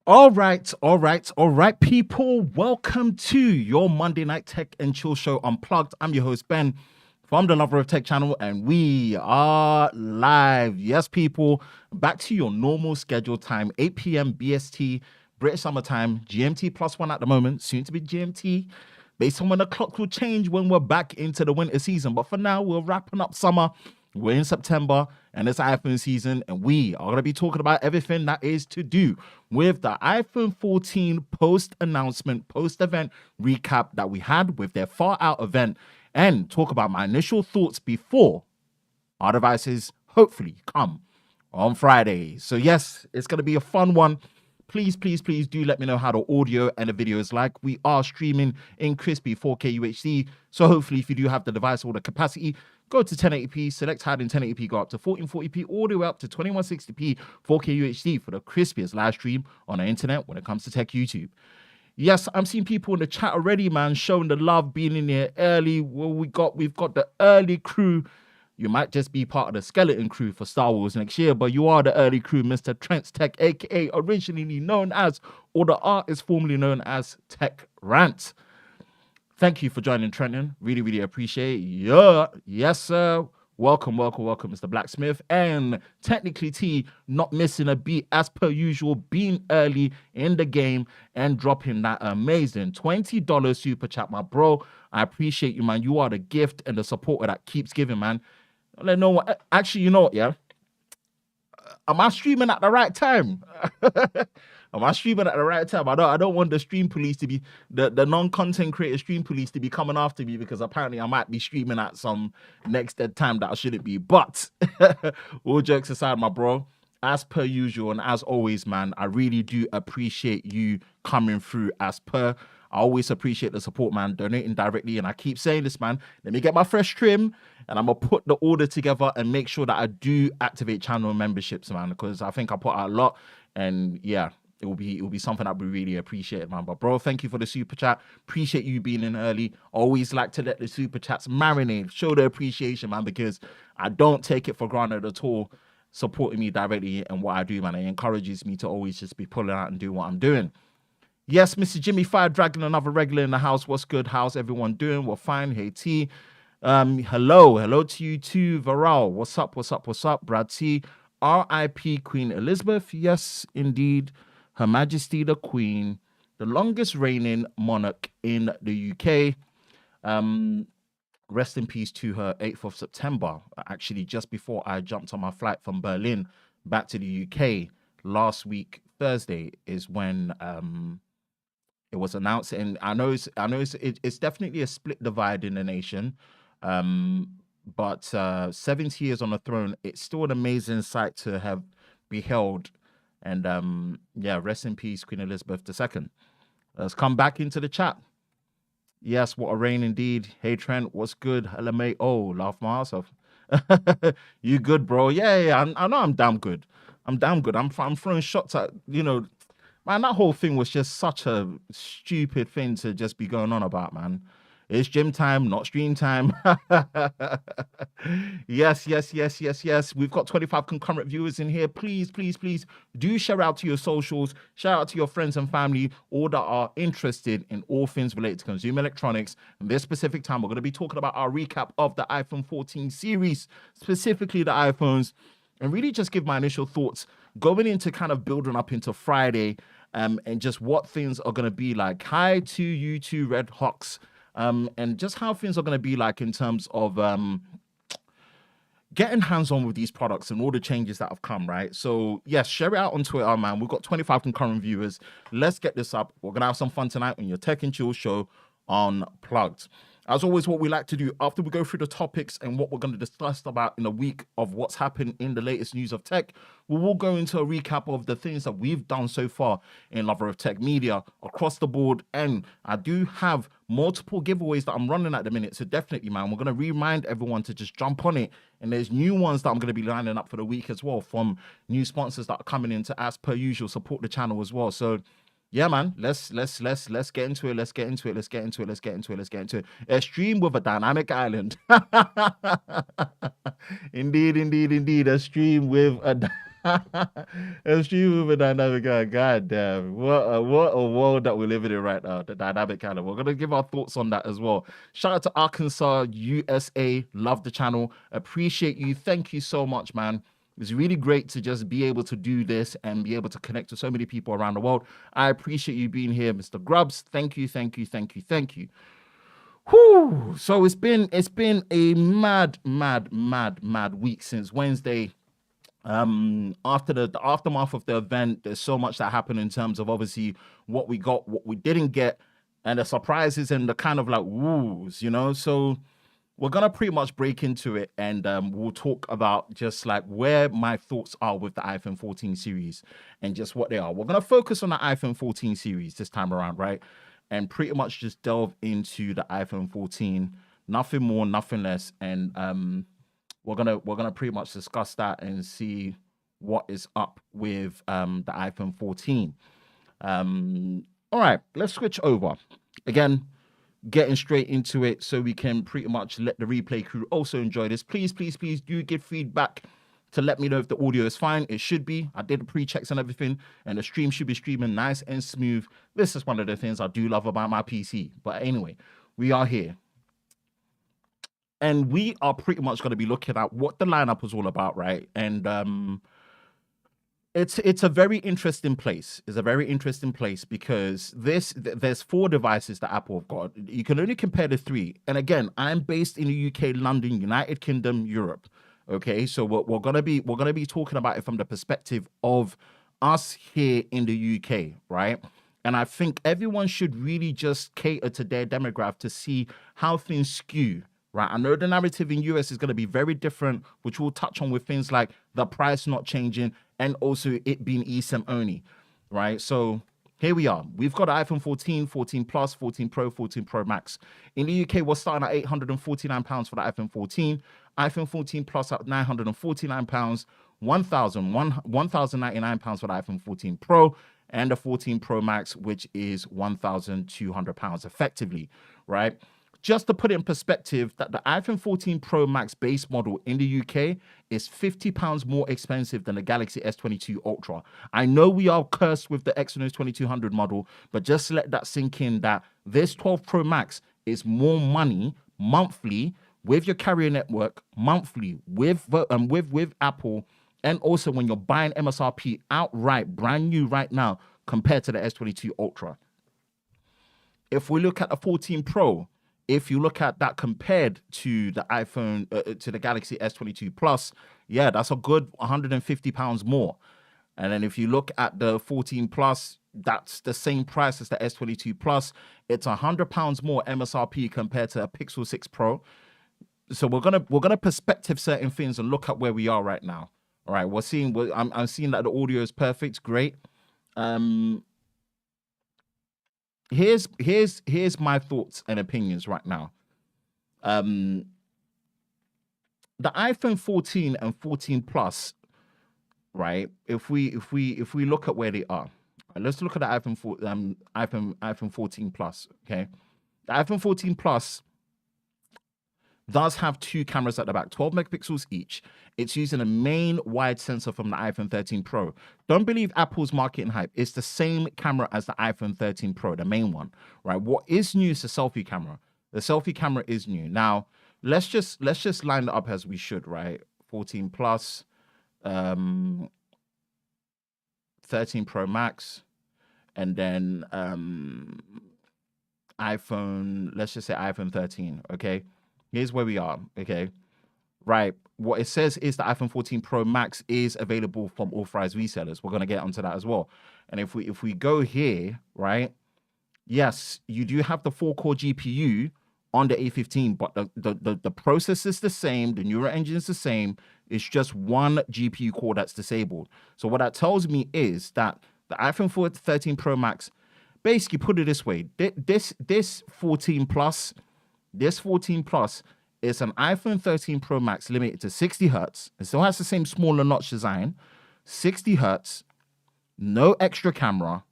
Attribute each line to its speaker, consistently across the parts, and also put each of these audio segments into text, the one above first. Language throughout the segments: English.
Speaker 1: All right, people. Welcome to your Monday Night Tech and Chill Show Unplugged. I'm your host, Ben, from the Lover of Tech channel, and we are live. Yes, people, back to your normal scheduled time, 8 p.m. BST, British Summer Time, GMT +1 at the moment, soon to be GMT, based on when the clock will change when we're back into the winter season. But for now, we're wrapping up summer. We're in September and it's iPhone season, and we are going to be talking about everything that is to do with the iPhone 14 post-announcement, post-event recap that we had with their far out event, and talk about my initial thoughts before our devices hopefully come on Friday. So yes, it's going to be a fun one. Please do let me know how the audio and the video is like. We are streaming in crispy 4K UHD. So hopefully if you do have the device or the capacity, go to 1080p, select hide in 1080p, go up to 1440p, all the way up to 2160p 4K UHD for the crispiest live stream on the internet when it comes to tech YouTube. Yes, I'm seeing people in the chat already, man, showing the love, being in here early. Well, we've got the early crew. You might just be part of the skeleton crew for Star Wars next year, but you are the early crew, Mr. Trent's Tech, aka originally known as, or the artist formerly known as Tech Rant. Thank you for joining, Trenton. Really appreciate it. Yeah, yes, sir. Welcome, Mr. Blacksmith. And technically T, not missing a beat as per usual, being early in the game and dropping that amazing $20 super chat, my bro. I appreciate you, man. You are the gift and the supporter that keeps giving, man. Let know what. Actually, you know what? Yeah, am I streaming at the right time? Am I streaming at the right time? I don't want the stream police to be the non-content creator stream police to be coming after me, because apparently I might be streaming at some next dead time that I shouldn't be. But all jokes aside, my bro, as per usual and as always, man, I really do appreciate you coming through as per. I always appreciate the support, man, donating directly. And I keep saying this, man, let me get my fresh trim and I'm going to put the order together and make sure that I do activate channel memberships, man, because I think I put out a lot. And yeah, it will be something that we really appreciate, man. But bro, thank you for the super chat. Appreciate you being in early. Always like to let the super chats marinate, show the appreciation, man, because I don't take it for granted at all, supporting me directly and what I do, man. It encourages me to always just be pulling out and do what I'm doing. Yes, Mr. Jimmy Fire Dragon, another regular in the house. What's good? How's everyone doing? We're fine. Hey, T. Hello to you too, Varal. What's up? Brad T. R.I.P. Queen Elizabeth. Yes, indeed. Her Majesty the Queen, the longest reigning monarch in the UK. Rest in peace to her, 8th of September. Actually, just before I jumped on my flight from Berlin back to the UK last week, Thursday, is when it was announced. And I know it's definitely a split divide in the nation. But 70 years on the throne, it's still an amazing sight to have beheld. And yeah, rest in peace, Queen Elizabeth II. Let's come back into the chat. Yes, what a reign indeed. Hey Trent, what's good? Hello mate. Oh, laugh my ass off. You good, bro? Yeah. I know I'm damn good. I'm throwing shots at, man, that whole thing was just such a stupid thing to just be going on about, man. It's gym time, not stream time. Yes, yes, yes, yes, yes. We've got 25 concurrent viewers in here. Please, please, please do share out to your socials, share out to your friends and family, all that are interested in all things related to consumer electronics. And this specific time, we're going to be talking about our recap of the iPhone 14 series, specifically the iPhones, and really just give my initial thoughts going into kind of building up into Friday, and just what things are going to be like. Hi to you two Red Hawks, and just how things are going to be like in terms of getting hands-on with these products and all the changes that have come, right? So yes, share it out on Twitter, man. We've got 25 concurrent viewers. Let's get this up. We're gonna have some fun tonight on your Tech and Chill show Unplugged. As always, what we like to do after we go through the topics and what we're going to discuss about in a week of what's happened in the latest news of tech, we will go into a recap of the things that we've done so far in Lover of Tech Media across the board. And I do have multiple giveaways that I'm running at the minute. So definitely, man, we're going to remind everyone to just jump on it. And there's new ones that I'm going to be lining up for the week as well from new sponsors that are coming in to, as per usual, support the channel as well. So yeah, man, let's get into it. Let's get into it. Let's get into it. Let's get into it. Let's get into it. A stream with a dynamic island. Indeed, indeed, indeed. A stream with a a stream with a dynamic island. God damn. What a world that we're living in right now. The dynamic island. We're gonna give our thoughts on that as well. Shout out to Arkansas, USA. Love the channel. Appreciate you. Thank you so much, man. It's really great to just be able to do this and be able to connect with so many people around the world. I appreciate you being here, Mr. Grubbs. Thank you, thank you, thank you, thank you. Whew. So it's been a mad week since Wednesday. After the aftermath of the event, there's so much that happened in terms of obviously what we got, what we didn't get, and the surprises and the kind of like woos, you know. So we're gonna pretty much break into it, and we'll talk about just like where my thoughts are with the iPhone 14 series and just what they are. We're gonna focus on the iPhone 14 series this time around, right? And pretty much just delve into the iPhone 14, nothing more, nothing less, and we're gonna pretty much discuss that and see what is up with the iPhone 14. All right, let's switch over again, getting straight into it so we can pretty much let the replay crew also enjoy this. Please, please, please do give feedback to let me know if the audio is fine. It should be. I did the pre-checks and everything, and the stream should be streaming nice and smooth. This is one of the things I do love about my PC. But anyway, we are here. And we are pretty much going to be looking at what the lineup was all about, right? And it's a very interesting place. It's a very interesting place because there's 4 devices that Apple have got. You can only compare the 3. And again, I'm based in the UK, London, United Kingdom, Europe. Okay, so we're gonna be talking about it from the perspective of us here in the UK, right? And I think everyone should really just cater to their demographic to see how things skew, right? I know the narrative in US is going to be very different, which we'll touch on with things like the price not changing and also it being eSIM only, right? So here we are. We've got iPhone 14, 14 Plus, 14 Pro, 14 Pro Max. In the UK, we're starting at £849 for the iPhone 14. iPhone 14 Plus at £949, £1,099 for the iPhone 14 Pro, and the 14 Pro Max, which is £1,200 effectively, right? Just to put it in perspective, that the iPhone 14 Pro Max base model in the UK is £50 more expensive than the Galaxy S22 Ultra. I know we are cursed with the Exynos 2200 model, but just let that sink in that this 12 Pro Max is more money monthly with your carrier network, monthly with Apple, and also when you're buying MSRP outright, brand new right now, compared to the S22 Ultra. If we look at the 14 Pro, if you look at that compared to the iPhone, to the Galaxy S22 Plus, yeah, that's a good £150 more. And then if you look at the 14 Plus, that's the same price as the S22 Plus. It's £100 more MSRP compared to a Pixel 6 Pro. So we're gonna perspective certain things and look at where we are right now. All right, I'm seeing that the audio is perfect, great. Here's my thoughts and opinions right now. The iPhone 14 and 14 Plus, right? If we look at where they are, right, let's look at the iPhone 14 Plus. Okay, The iPhone 14 Plus does have two cameras at the back, 12 megapixels each. It's using a main wide sensor from the iPhone 13 Pro. Don't believe Apple's marketing hype. It's the same camera as the iPhone 13 Pro, the main one, right? What is new is the selfie camera. The selfie camera is new. Now, let's just line it up as we should, right? 14 Plus, 13 Pro Max, and then iPhone, let's just say iPhone 13, okay? Here's where we are, okay? Right, what it says is the iPhone 14 Pro Max is available from authorized resellers. We're going to get onto that as well. And if we go here, right, yes, you do have the 4-core GPU on the A15, but the process is the same, the neural engine is the same. It's just one GPU core that's disabled. So what that tells me is that the iPhone 13 Pro Max, basically put it this way, this 14 Plus is an iPhone 13 Pro Max limited to 60 hertz. It still has the same smaller notch design, 60 hertz, no extra camera,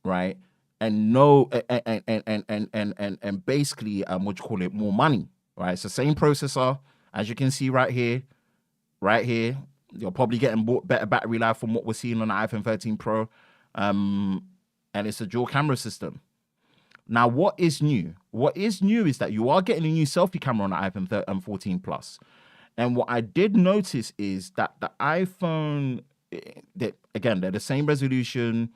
Speaker 1: right? And no, and basically, what you call it, more money, right? It's the same processor, as you can see right here. You're probably getting better battery life from what we're seeing on the iPhone 13 Pro, and it's a dual camera system. Now, what is new? What is new is that you are getting a new selfie camera on the iPhone 14 Plus. And what I did notice is that the iPhone, again, they're the same resolution.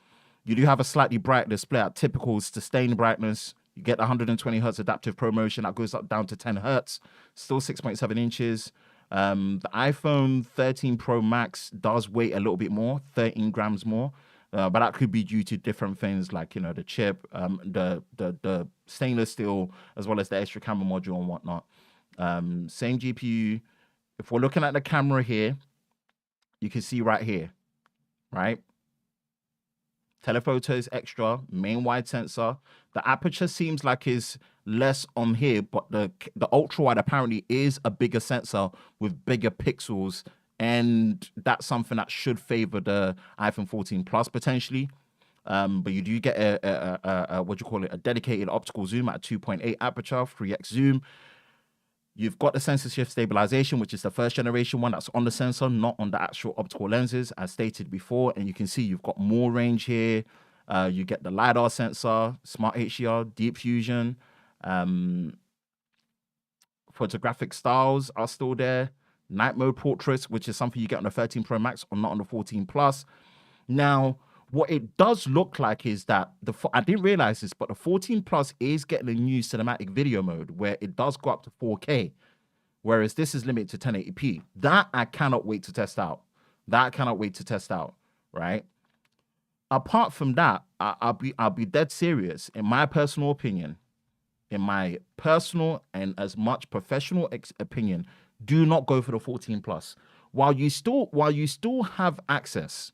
Speaker 1: You do have a slightly brighter display at typical sustained brightness. You get 120 hertz adaptive ProMotion that goes up down to 10 hertz, still 6.7 inches. The iPhone 13 Pro Max does weigh a little bit more, 13 grams more. But that could be due to different things like, you know, the chip, the stainless steel, as well as the extra camera module and whatnot. Same GPU. If we're looking at the camera here, you can see right here, right? Telephoto is extra, main wide sensor. The aperture seems like is less on here, but the ultra wide apparently is a bigger sensor with bigger pixels. And that's something that should favor the iPhone 14 Plus potentially. But you do get a what do you call it? A dedicated optical zoom at 2.8 aperture, 3x zoom. You've got the sensor shift stabilization, which is the first generation one that's on the sensor, not on the actual optical lenses, as stated before. And you can see you've got more range here. You get the LiDAR sensor, Smart HDR, Deep Fusion. Photographic styles are still there. Night mode portraits, which is something you get on the 13 Pro Max or not on the 14 Plus. Now, what it does look like is that I didn't realize this, but the 14 Plus is getting a new cinematic video mode where it does go up to 4K, whereas this is limited to 1080p. That I cannot wait to test out. Right? Apart from that, I'll be dead serious. In my personal opinion, and as much professional opinion, do not go for the 14 Plus. While you still have access,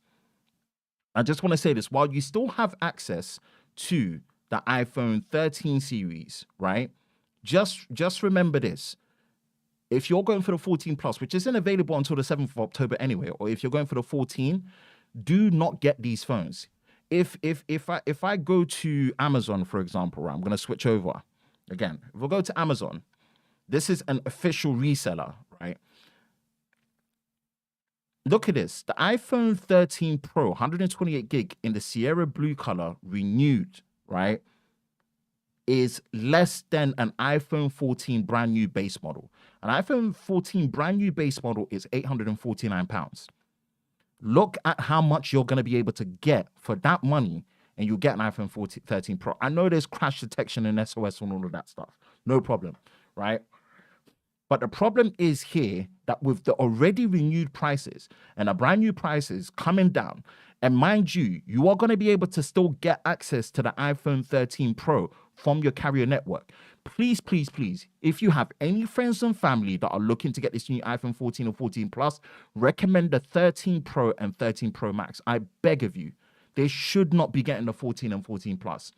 Speaker 1: I just want to say this, while you still have access to the iPhone 13 series, right? Just remember this. If you're going for the 14 Plus, which isn't available until the 7th of October anyway, or if you're going for the 14, do not get these phones. If I go to Amazon, for example, right, I'm going to switch over. Again, if we go to Amazon, this is an official reseller, right? Look at this. The iPhone 13 Pro, 128 gig in the Sierra blue color, renewed, right, is less than an iPhone 14 brand new base model. An iPhone 14 brand new base model is £849. Look at how much you're going to be able to get for that money, and you'll get an iPhone 13 Pro. I know there's crash detection and SOS and all of that stuff. No problem, right? But the problem is here that with the already renewed prices and the brand new prices coming down, and mind you, you are going to be able to still get access to the iPhone 13 Pro from your carrier network. Please, please, please, if you have any friends and family that are looking to get this new iPhone 14 or 14 Plus, recommend the 13 Pro and 13 Pro Max. I beg of you. They should not be getting the 14 and 14 Plus,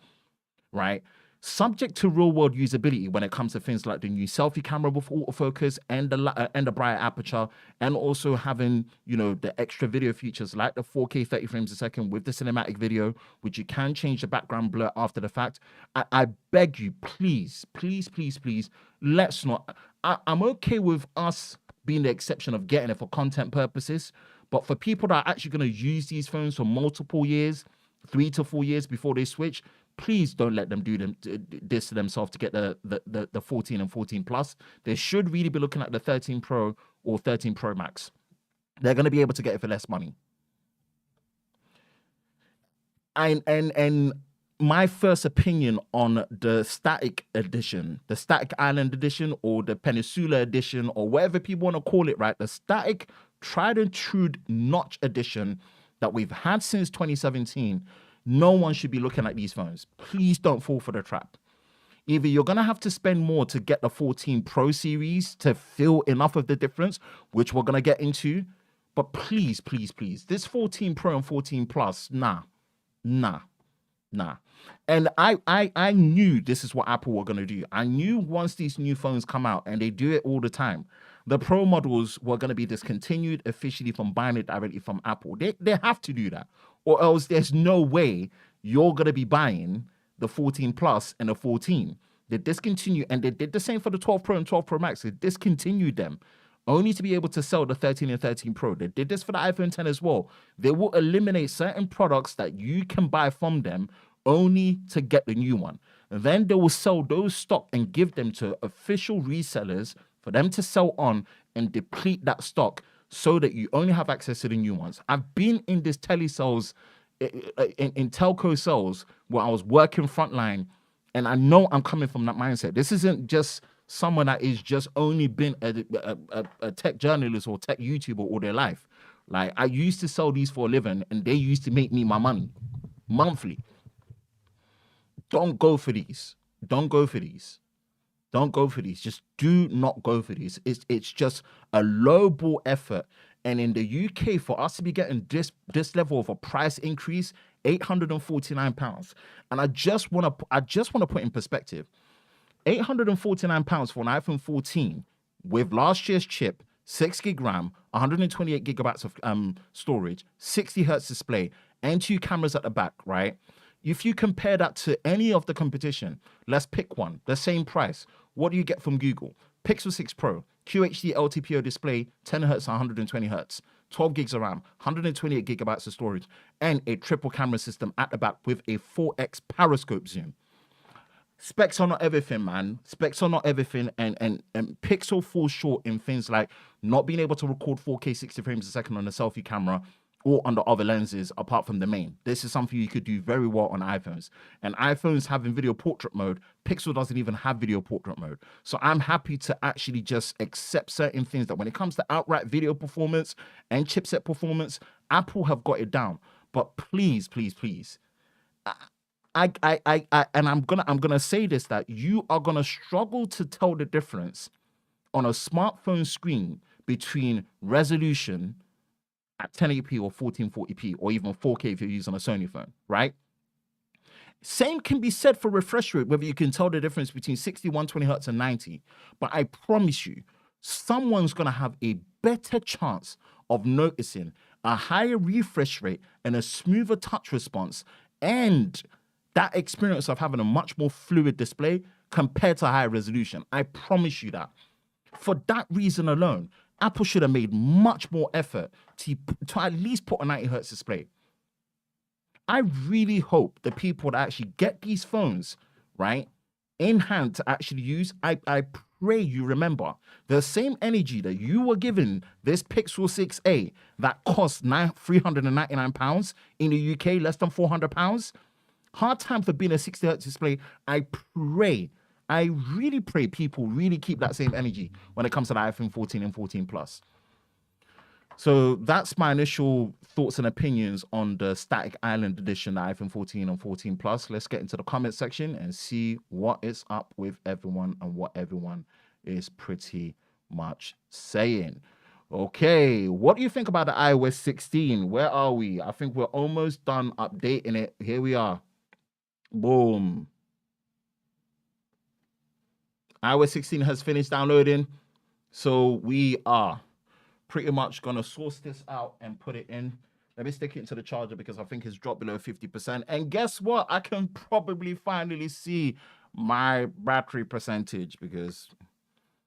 Speaker 1: right? subject to real world usability when it comes to things like the new selfie camera with autofocus and the brighter aperture, and also having, the extra video features like the 4K 30 frames a second with the cinematic video, which you can change the background blur after the fact. I beg you, please, please, please, please, let's not. I'm okay with us being the exception of getting it for content purposes, but for people that are actually going to use these phones for multiple years, 3 to 4 years before they switch, please don't let them do this to themselves to get the 14 and 14 plus. They should really be looking at the 13 Pro or 13 Pro Max. They're going to be able to get it for less money. And my first opinion on the static edition, the static island edition, or the peninsula edition, or whatever people want to call it, right? The static tried and true notch edition that we've had since 2017. No one should be looking at these phones. Please don't fall for the trap. Either you're going to have to spend more to get the 14 Pro series to feel enough of the difference, which we're going to get into. But please, please, please, this 14 Pro and 14 Plus, nah. And I knew this is what Apple were going to do. I knew once these new phones come out, and they do it all the time, the Pro models were going to be discontinued officially from buying it directly from Apple. They have to do that, or else there's no way you're going to be buying the 14 Plus and the 14. They discontinue, and they did the same for the 12 Pro and 12 Pro Max. They discontinued them only to be able to sell the 13 and 13 Pro. They did this for the iPhone 10 as well. They will eliminate certain products that you can buy from them only to get the new one. And then they will sell those stock and give them to official resellers for them to sell on and deplete that stock so that you only have access to the new ones. I've been in this telesales, in telco sales, where I was working frontline, and I know I'm coming from that mindset. This isn't just someone that is just only been a tech journalist or tech YouTuber all their life. Like, I used to sell these for a living, and they used to make me my money monthly. Don't go for these. Don't go for these. Don't go for these. Just do not go for these. It's just a low ball effort. And in the UK, for us to be getting this level of a price increase, £849. And I just want to put in perspective, £849 for an iPhone 14 with last year's chip, 6 gig RAM, 128 gigabytes of storage, 60 hertz display, and 2 cameras at the back, right? If you compare that to any of the competition, let's pick one, the same price. What do you get from Google? Pixel 6 Pro, QHD LTPO display, 10 hertz, 120 hertz, 12 gigs of RAM, 128 gigabytes of storage, and a triple camera system at the back with a 4x periscope zoom. Specs are not everything, man. Specs are not everything, and Pixel falls short in things like not being able to record 4K 60 frames a second on a selfie camera or under other lenses apart from the main. This is something you could do very well on iPhones. And iPhones having video portrait mode, Pixel doesn't even have video portrait mode. So I'm happy to actually just accept certain things that when it comes to outright video performance and chipset performance, Apple have got it down. But please, please, please, and I'm gonna say this, that you are gonna struggle to tell the difference on a smartphone screen between resolution at 1080p or 1440p or even 4K if you're using a Sony phone, right? Same can be said for refresh rate, whether you can tell the difference between 60, 120 hertz and 90. But I promise you, someone's gonna have a better chance of noticing a higher refresh rate and a smoother touch response and that experience of having a much more fluid display compared to higher resolution. I promise you that. For that reason alone, Apple should have made much more effort to at least put a 90 hertz display. I really hope the people that actually get these phones, right, in hand to actually use, I pray you remember the same energy that you were giving this Pixel 6a that cost £399 in the UK, less than £400. Hard time for being a 60 hertz display. I really pray people really keep that same energy when it comes to the iPhone 14 and 14 Plus. So that's my initial thoughts and opinions on the Static Island edition, the iPhone 14 and 14 Plus. Let's get into the comment section and see what is up with everyone and what everyone is pretty much saying. Okay, what do you think about the iOS 16? Where are we? I think we're almost done updating it. Here we are. Boom. iOS 16 has finished downloading. So we are pretty much going to source this out and put it in. Let me stick it into the charger because I think it's dropped below 50%. And guess what? I can probably finally see my battery percentage because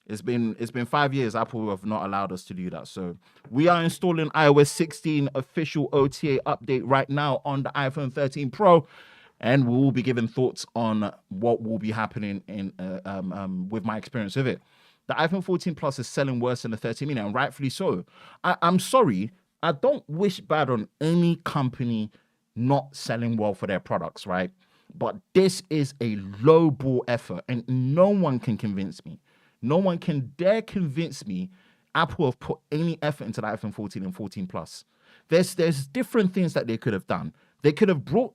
Speaker 1: it's been 5 years. Apple have not allowed us to do that. So we are installing iOS 16 official OTA update right now on the iPhone 13 Pro. And we will be giving thoughts on what will be happening in with my experience with it. The iPhone 14 Plus is selling worse than the 13 mini, and rightfully so. I'm sorry. I don't wish bad on any company not selling well for their products, right? But this is a low ball effort, and no one can convince me. No one can dare convince me Apple have put any effort into the iPhone 14 and 14 Plus. There's different things that they could have done. They could have brought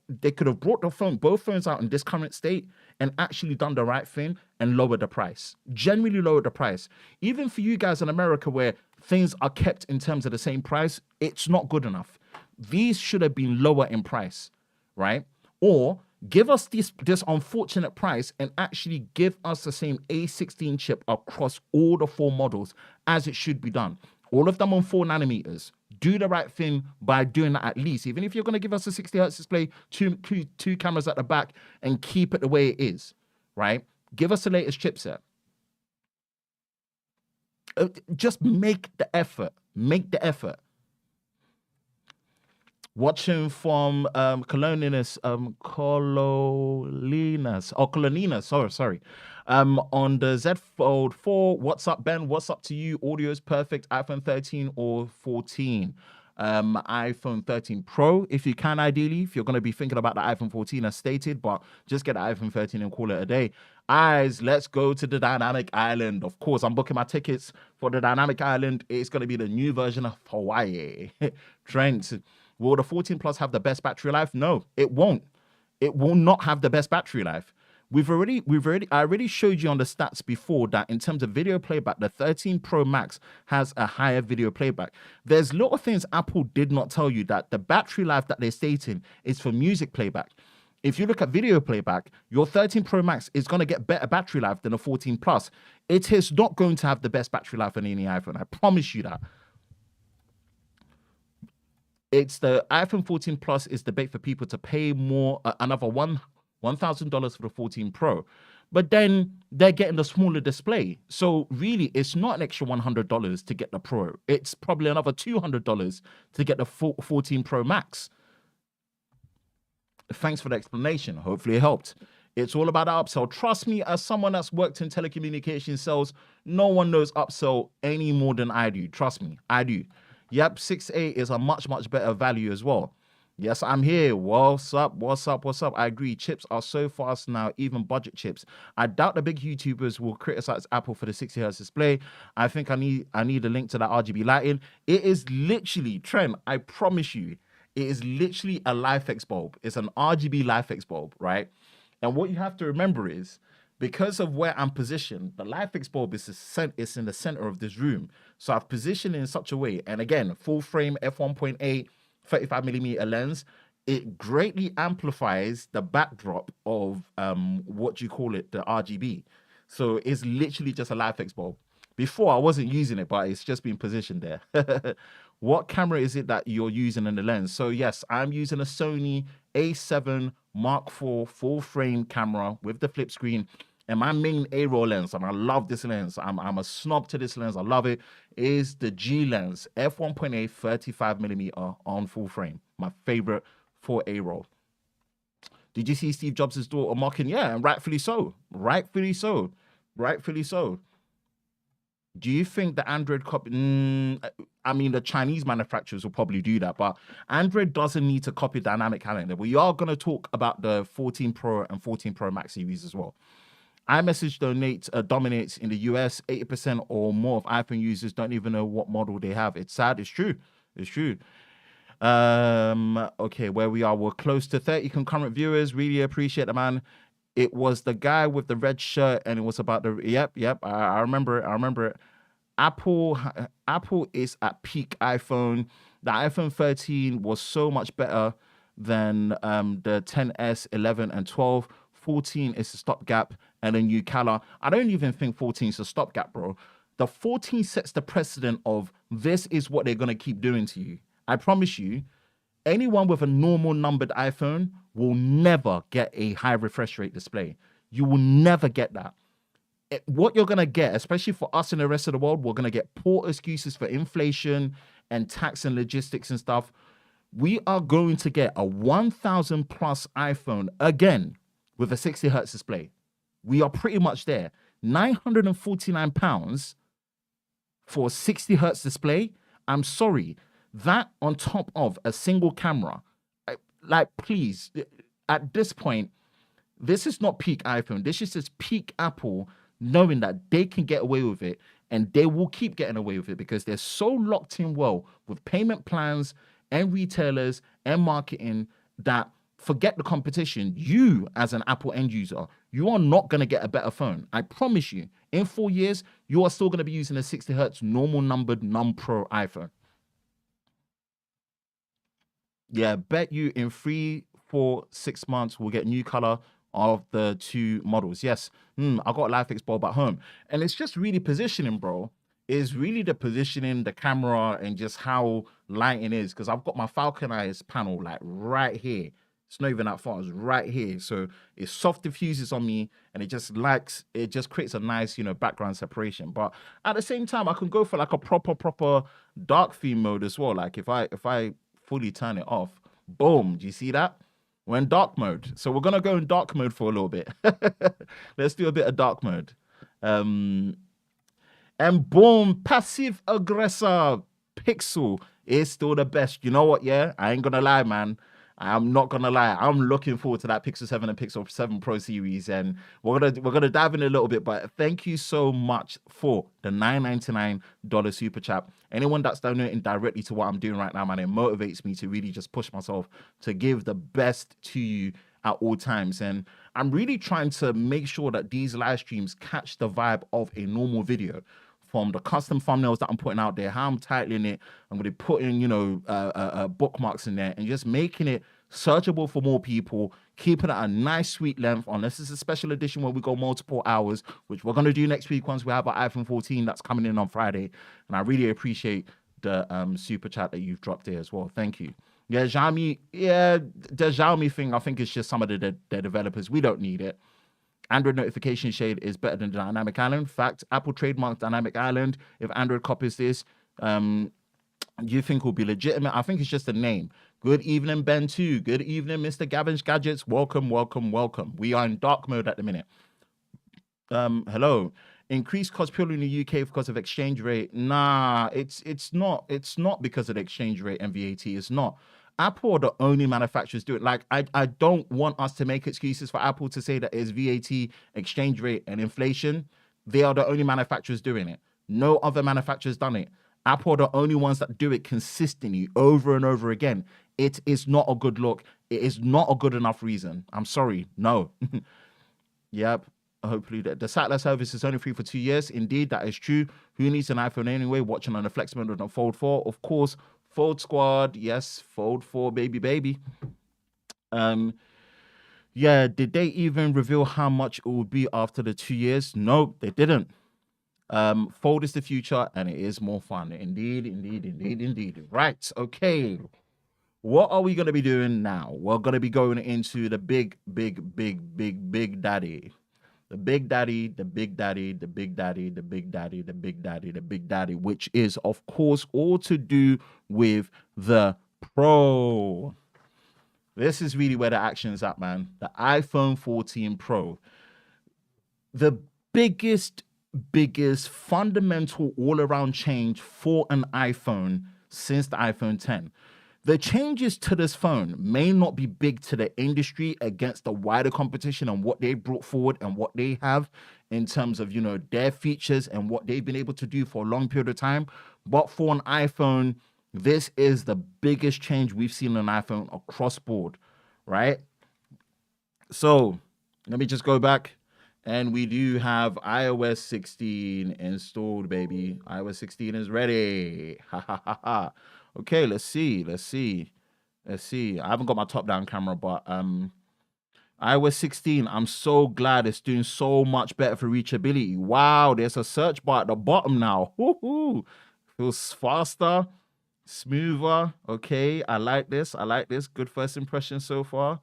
Speaker 1: both phones out in this current state and actually done the right thing and lowered the price. Generally lowered the price. Even for you guys in America where things are kept in terms of the same price, it's not good enough. These should have been lower in price, right? Or give us this unfortunate price and actually give us the same A16 chip across all the 4 models as it should be done. All of them on 4 nanometers. Do the right thing by doing that at least. Even if you're going to give us a 60 hertz display, two cameras at the back, and keep it the way it is, right? Give us the latest chipset. Just make the effort. Make the effort. Watching from Coloninas, sorry. On the Z Fold 4, what's up, Ben? What's up to you? Audio is perfect. iPhone 13 or 14? iPhone 13 Pro, if you can, ideally, if you're going to be thinking about the iPhone 14 as stated, but just get the iPhone 13 and call it a day. Eyes, let's go to the Dynamic Island. Of course, I'm booking my tickets for the Dynamic Island. It's going to be the new version of Hawaii. Trent, will the 14 Plus have the best battery life? No, it won't. It will not have the best battery life. I already showed you on the stats before that in terms of video playback, the 13 Pro Max has a higher video playback. There's little things Apple did not tell you, that the battery life that they're stating is for music playback. If you look at video playback, your 13 Pro Max is going to get better battery life than a 14 Plus. It is not going to have the best battery life on any iPhone. I promise you that. It's the iPhone 14 Plus is the bait for people to pay more, another $1,000 for the 14 Pro. But then they're getting the smaller display. So really, it's not an extra $100 to get the Pro. It's probably another $200 to get the 14 Pro Max. Thanks for the explanation. Hopefully it helped. It's all about the upsell. Trust me, as someone that's worked in telecommunication sales, no one knows upsell any more than I do. Trust me, I do. Yep, 6A is a much, much better value as well. Yes, I'm here. What's up? What's up? What's up? I agree. Chips are so fast now, even budget chips. I doubt the big YouTubers will criticize Apple for the 60 hertz display. I think I need a link to that RGB lighting. It is literally, Trent, I promise you, it is literally a LifeX bulb. It's an RGB LifeX bulb, right? And what you have to remember is, because of where I'm positioned, the LifeX bulb is in the center of this room. So I've positioned it in such a way, and again, full frame f1.8, 35mm lens, it greatly amplifies the backdrop of what you call it, the RGB. So it's literally just a LifeX bulb. Before I wasn't using it, but it's just been positioned there. What camera is it that you're using in the lens? So yes, I'm using a Sony A7 Mark IV full frame camera with the flip screen. And my main A-roll lens, and I love this lens, I'm a snob to this lens, I love it, is the G lens, f1.8 35mm on full frame. My favorite for A-roll. Did you see Steve Jobs' daughter mocking? Yeah, and rightfully so. Rightfully so. Rightfully so. Do you think the Android copy? I mean, the Chinese manufacturers will probably do that, but Android doesn't need to copy Dynamic Calendar. We are going to talk about the 14 Pro and 14 Pro Max series as well. iMessage dominates in the US. 80% or more of iPhone users don't even know what model they have. It's sad. It's true. It's true. Okay, where we are, we're close to 30 concurrent viewers. Really appreciate it, man. It was the guy with the red shirt, and it was about the yep. I remember it. Apple is at peak iPhone. The iPhone 13 was so much better than the 10s, 11, and 12. 14 is a stopgap, and a new color. I don't even think 14 is a stopgap, bro. The 14 sets the precedent of this is what they're gonna keep doing to you. I promise you, anyone with a normal numbered iPhone will never get a high refresh rate display. You will never get that. What you're gonna get, especially for us in the rest of the world, we're gonna get poor excuses for inflation and tax and logistics and stuff. We are going to get a 1,000 plus iPhone again with a 60 hertz display. We are pretty much there. £949 for a 60 hertz display. I'm sorry, that on top of a single camera, like, please, at this point, this is not peak iPhone. This is just peak Apple, knowing that they can get away with it, and they will keep getting away with it because they're so locked in well with payment plans and retailers and marketing that forget the competition. You, as an Apple end user, you are not going to get a better phone. I promise you, in 4 years, you are still going to be using a 60 hertz normal numbered non-pro iPhone. Yeah, bet you in 3, 4, 6 months we'll get new color of the two models. Yes, I got a LifeX bulb at home, and it's just really positioning, bro. It's really the positioning, the camera, and just how lighting is. Because I've got my Falcon Eyes panel like right here. It's not even that far. It's right here, so it soft diffuses on me, and it just likes. It just creates a nice, background separation. But at the same time, I can go for like a proper dark theme mode as well. Like if I fully turn it off, boom. Do you see that? We're in dark mode. So we're gonna go in dark mode for a little bit. Let's do a bit of dark mode. And boom, passive aggressor Pixel is still the best. You know what? Yeah, I ain't gonna lie, man. I'm not gonna lie. I'm looking forward to that Pixel 7 and Pixel 7 Pro series, and we're gonna dive in a little bit. But thank you so much for the $9.99 super chat. Anyone that's donating directly to what I'm doing right now, man, it motivates me to really just push myself to give the best to you at all times. And I'm really trying to make sure that these live streams catch the vibe of a normal video. From the custom thumbnails that I'm putting out there, how I'm titling it, I'm going to put in, bookmarks in there, and just making it searchable for more people, keeping it at a nice, sweet length, unless it's a special edition where we go multiple hours, which we're going to do next week once we have our iPhone 14 that's coming in on Friday. And I really appreciate the super chat that you've dropped there as well. Thank you. Yeah, Xiaomi, the Xiaomi thing, I think it's just some of the developers. We don't need it. Android notification shade is better than dynamic island. Fact, Apple trademarked dynamic island. If Android copies this, you think will be legitimate? I think it's just a name. Good evening, Ben 2. Good evening, Mr. Gavin's Gadgets. Welcome, welcome, welcome. We are in dark mode at the minute. Hello. Increased cost purely in the UK because of exchange rate. Nah, it's not. It's not because of the exchange rate and VAT. It's not. Apple are the only manufacturers do it. Like, I don't want us to make excuses for Apple to say that it's VAT, exchange rate, and inflation. They are the only manufacturers doing it. No other manufacturers done it. Apple are the only ones that do it consistently over and over again. It is not a good look. It is not a good enough reason. I'm sorry. No. Yep. Hopefully the satellite service is only free for 2 years. Indeed, that is true. Who needs an iPhone anyway? Watching on the Flex mode on the Fold 4. Of course, Fold Squad. Yes, Fold 4, baby. Yeah, did they even reveal how much it would be after the 2 years? No, they didn't. Fold is the future, and it is more fun. Indeed. Right, okay. What are we going to be doing now? We're going to be going into the big daddy. The big daddy, which is, of course, all to do with the Pro. This is really where the action is at, man. The iPhone 14 Pro. The biggest fundamental all-around change for an iPhone since the iPhone 10. The changes to this phone may not be big to the industry against the wider competition and what they brought forward and what they have in terms of, their features and what they've been able to do for a long period of time. But for an iPhone, this is the biggest change we've seen on an iPhone across board, right? So let me just go back. And we do have iOS 16 installed, baby. iOS 16 is ready. Okay, let's see. I haven't got my top-down camera, but iOS 16, I'm so glad it's doing so much better for reachability. Wow, there's a search bar at the bottom now. Woohoo! Feels faster, smoother. Okay, I like this. I like this. Good first impression so far.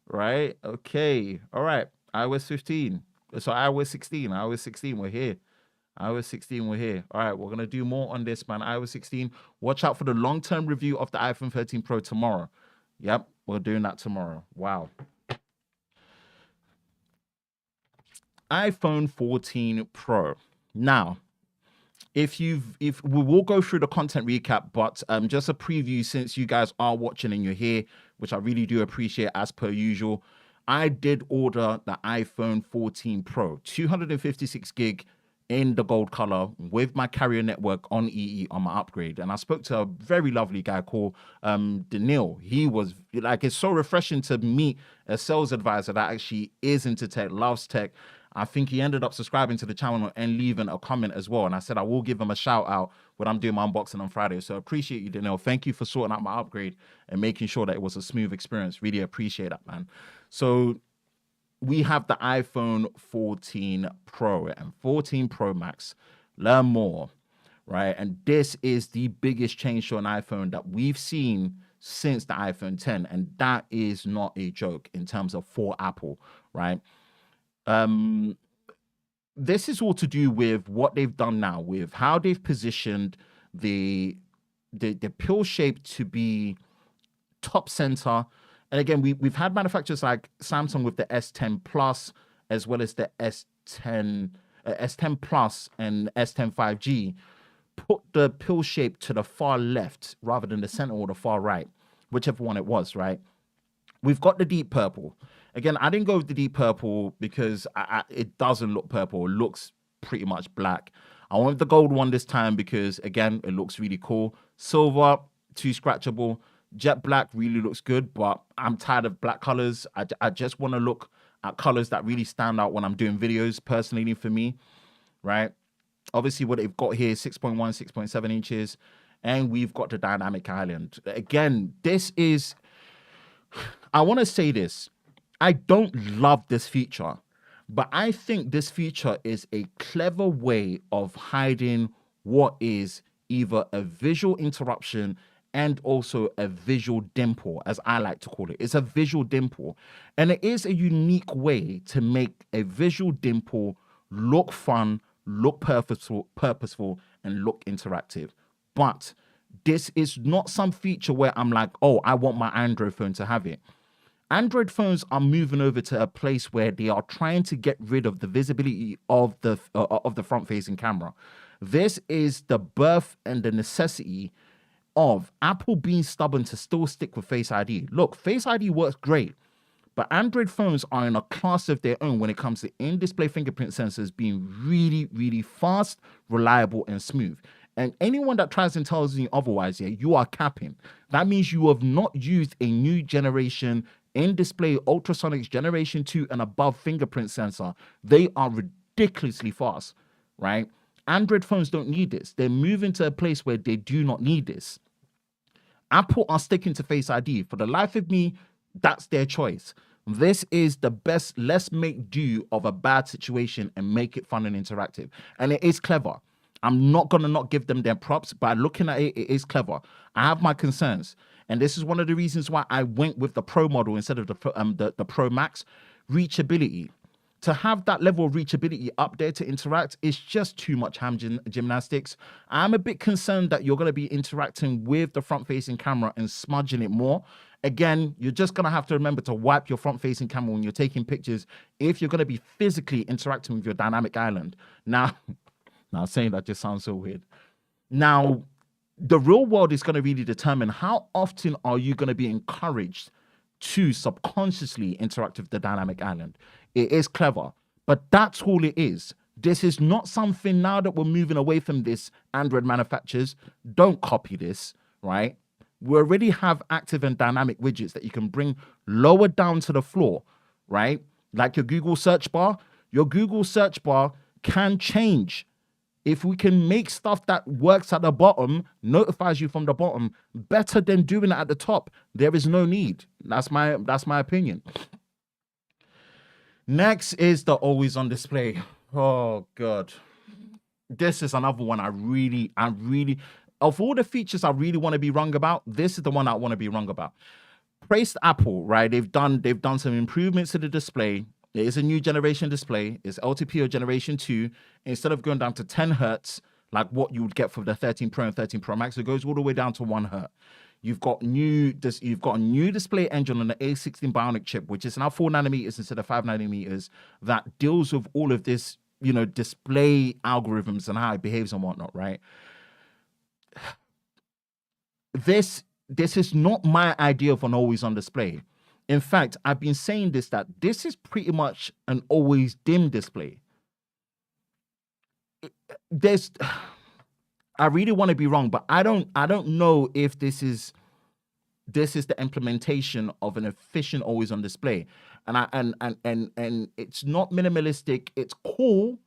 Speaker 1: Right? Okay. All right. iOS 15. So iOS 16. iOS 16, we're here. iOS 16, we're here. All right, we're gonna do more on this, man. iOS 16. Watch out for the long-term review of the iPhone 13 Pro tomorrow. Yep, we're doing that tomorrow. Wow. iPhone 14 Pro. Now, if we will go through the content recap, but just a preview since you guys are watching and you're here, which I really do appreciate as per usual. I did order the iPhone 14 Pro, 256 gig in the gold color with my carrier network on EE on my upgrade. And I spoke to a very lovely guy called Daniil. He was like, it's so refreshing to meet a sales advisor that actually is into tech, loves tech. I think he ended up subscribing to the channel and leaving a comment as well. And I said, I will give him a shout out when I'm doing my unboxing on Friday. So appreciate you, Daniil. Thank you for sorting out my upgrade and making sure that it was a smooth experience. Really appreciate that, man. So we have the iPhone 14 Pro and 14 Pro Max. Learn more, right? And this is the biggest change to an iPhone that we've seen since the iPhone 10. And that is not a joke in terms of for Apple, right? This is all to do with what they've done now, with how they've positioned the pill shape to be top center. And again, we've had manufacturers like Samsung with the S10 Plus, as well as the S10 Plus and S10 5G, put the pill shape to the far left rather than the center or the far right, whichever one it was, right? We've got the deep purple. Again, I didn't go with the deep purple because it doesn't look purple. It looks pretty much black. I went with the gold one this time because, again, it looks really cool. Silver, too scratchable. Jet black really looks good, but I'm tired of black colors. I just want to look at colors that really stand out when I'm doing videos, personally for me, right? Obviously, what they've got here is 6.1, 6.7 inches, and we've got the dynamic island. Again, this is... I want to say this. I don't love this feature, but I think this feature is a clever way of hiding what is either a visual interruption and also a visual dimple, as I like to call it. It's a visual dimple, and it is a unique way to make a visual dimple look fun, look purposeful, and look interactive. But this is not some feature where I'm like, oh, I want my Android phone to have it. Android phones are moving over to a place where they are trying to get rid of the visibility of the front-facing camera. This is the birth and the necessity of Apple being stubborn to still stick with Face ID. Look, Face ID works great, but Android phones are in a class of their own when it comes to in-display fingerprint sensors being really, really fast, reliable, and smooth. And anyone that tries and tells you otherwise, yeah, you are capping. That means you have not used a new generation in-display ultrasonics generation 2 and above fingerprint sensor. They are ridiculously fast, right? Android phones don't need this. They're moving to a place where they do not need this. Apple are sticking to Face ID. For the life of me, that's their choice. This is the best. Let's make do of a bad situation and make it fun and interactive. And it is clever. I'm not going to not give them their props. By looking at it, it is clever. I have my concerns. And this is one of the reasons why I went with the Pro model instead of the Pro Max. Reachability. To have that level of reachability up there to interact is just too much ham gymnastics. I'm a bit concerned that you're going to be interacting with the front-facing camera and smudging it more. Again, you're just going to have to remember to wipe your front-facing camera when you're taking pictures if you're going to be physically interacting with your dynamic island. Now saying that just sounds so weird. Now, the real world is going to really determine how often are you going to be encouraged to subconsciously interact with the dynamic island. It is clever, but that's all it is. This is not something now that we're moving away from this. Android manufacturers, don't copy this, right? We already have active and dynamic widgets that you can bring lower down to the floor, right? Like your Google search bar. Your Google search bar can change. If we can make stuff that works at the bottom, notifies you from the bottom, better than doing it at the top, there is no need. That's my opinion. Next is the always on display. Oh god. This is another one of all the features I really want to be wrong about, this is the one I want to be wrong about. Praised Apple, right? They've done some improvements to the display. It is a new generation display. It's LTPO generation 2. Instead of going down to 10 hertz, like what you would get for the 13 Pro and 13 Pro Max, it goes all the way down to 1 hertz. You've got a new display engine on the A16 Bionic chip, which is now 4 nanometers instead of 5 nanometers, that deals with all of this, display algorithms and how it behaves and whatnot, right? This is not my idea of an always on display. In fact, I've been saying that this is pretty much an always dim display. There's I really want to be wrong, but I don't know if this is the implementation of an efficient always on display. And it's not minimalistic, it's cool.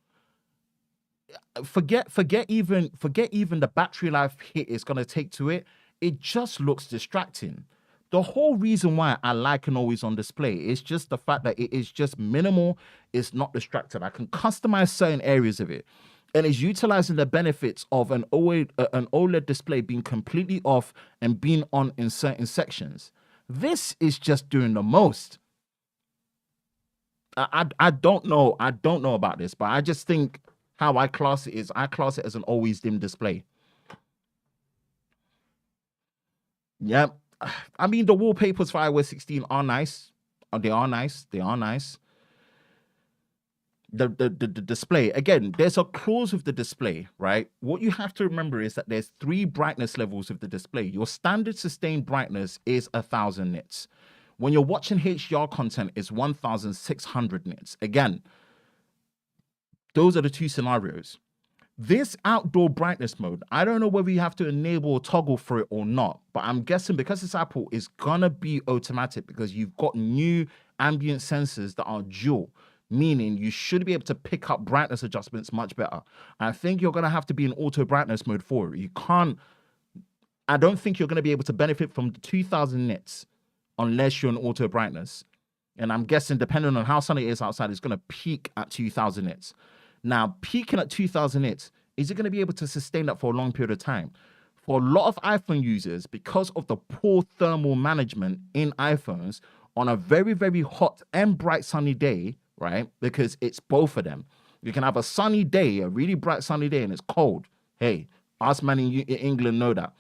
Speaker 1: Forget even the battery life hit it's gonna take to it. It just looks distracting. The whole reason why I like an always on display is just the fact that it is just minimal. It's not distracted. I can customize certain areas of it, and it's utilizing the benefits of an OLED display being completely off and being on in certain sections. This is just doing the most. I don't know. I don't know about this, but I just think how I class it as an always dim display. Yeah. I mean, the wallpapers for iOS 16 are nice. They are nice. They are nice. The display, again, there's a clause with the display, right? What you have to remember is that there's 3 brightness levels of the display. Your standard sustained brightness is 1,000 nits. When you're watching HDR content, it's 1,600 nits. Again, those are the 2 scenarios. This outdoor brightness mode, I don't know whether you have to enable or toggle for it or not, but I'm guessing because it's Apple, it's gonna be automatic because you've got new ambient sensors that are dual, meaning you should be able to pick up brightness adjustments much better. I think you're gonna have to be in auto brightness mode for it. I don't think you're gonna be able to benefit from the 2,000 nits unless you're in auto brightness. And I'm guessing depending on how sunny it is outside, it's gonna peak at 2,000 nits. Now, peaking at 2,000 nits, is it going to be able to sustain that for a long period of time? For a lot of iPhone users, because of the poor thermal management in iPhones, on a very, very hot and bright sunny day, right? Because it's both of them. You can have a sunny day, a really bright sunny day, and it's cold. Hey, us man in England know that.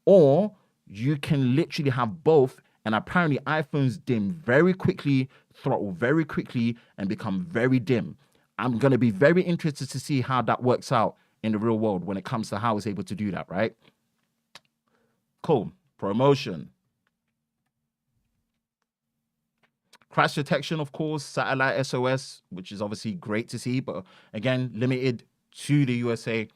Speaker 1: Or you can literally have both, and apparently iPhones dim very quickly, throttle very quickly, and become very dim. I'm going to be very interested to see how that works out in the real world when it comes to how it's able to do that, right? Cool. Promotion. Crash detection, of course, satellite SOS, which is obviously great to see, but again, limited to the USA.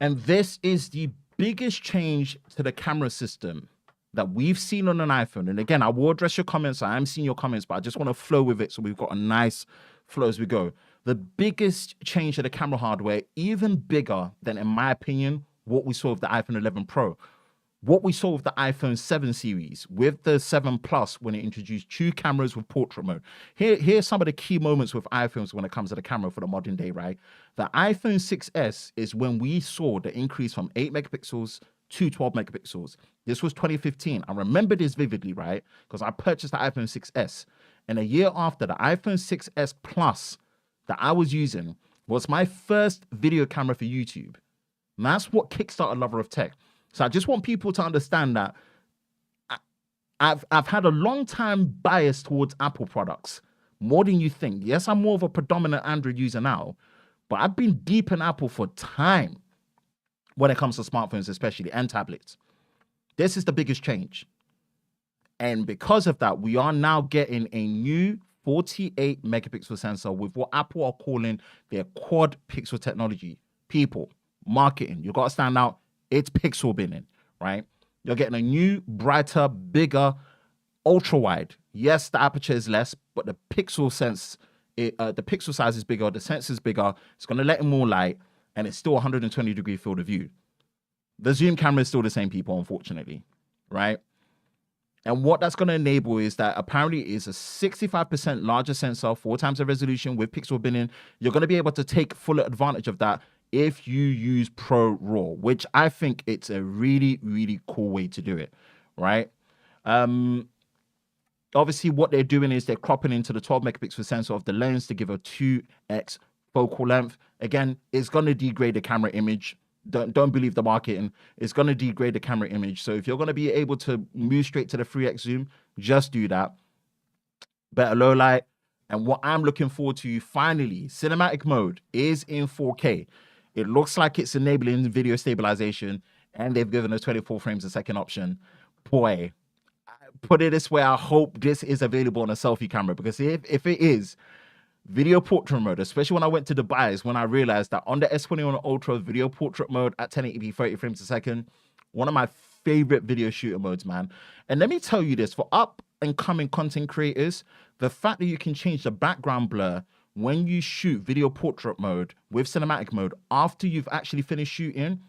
Speaker 1: And this is the biggest change to the camera system that we've seen on an iPhone. And again, I will address your comments. I am seeing your comments, but I just want to flow with it so we've got a nice flow as we go. The biggest change to the camera hardware, even bigger than, in my opinion, what we saw with the iPhone 11 Pro. What we saw with the iPhone 7 series, with the 7 Plus, when it introduced 2 cameras with portrait mode. Here's some of the key moments with iPhones when it comes to the camera for the modern day, right? The iPhone 6S is when we saw the increase from 8 megapixels to 12 megapixels. This was 2015. I remember this vividly, right? Because I purchased the iPhone 6S. And a year after, the iPhone 6S Plus that I was using was my first video camera for YouTube. And that's what kickstarted Lover of Tech. So I just want people to understand that I've had a long time bias towards Apple products, more than you think. Yes, I'm more of a predominant Android user now, but I've been deep in Apple for time when it comes to smartphones, especially, and tablets. This is the biggest change. And because of that, we are now getting a new 48 megapixel sensor with what Apple are calling their quad pixel technology. People, marketing, you got to stand out. It's pixel binning, right? You're getting a new, brighter, bigger, ultra wide. Yes, the aperture is less, but the pixel size is bigger. The sensor is bigger. It's going to let in more light, and it's still 120-degree field of view. The zoom camera is still the same, people, unfortunately, right? And what that's going to enable is that apparently it is a 65% larger sensor, 4 times the resolution with pixel binning. You're going to be able to take full advantage of that if you use Pro RAW, which I think it's a really, really cool way to do it, right? Obviously, what they're doing is they're cropping into the 12 megapixel sensor of the lens to give a 2x focal length. Again, it's going to degrade the camera image. Don't believe the marketing. It's going to degrade the camera image. So if you're going to be able to move straight to the 3x zoom, just do that. Better low light. And what I'm looking forward to, finally, cinematic mode is in 4K. It looks like it's enabling video stabilization, and they've given us 24 frames a second option. Boy, put it this way, I hope this is available on a selfie camera, because if it is, video portrait mode, especially when I went to Dubai, is when I realized that on the S21 Ultra, video portrait mode at 1080p 30 frames a second, one of my favorite video shooter modes, man. And let me tell you this, for up and coming content creators, the fact that you can change the background blur when you shoot video portrait mode with cinematic mode after you've actually finished shooting,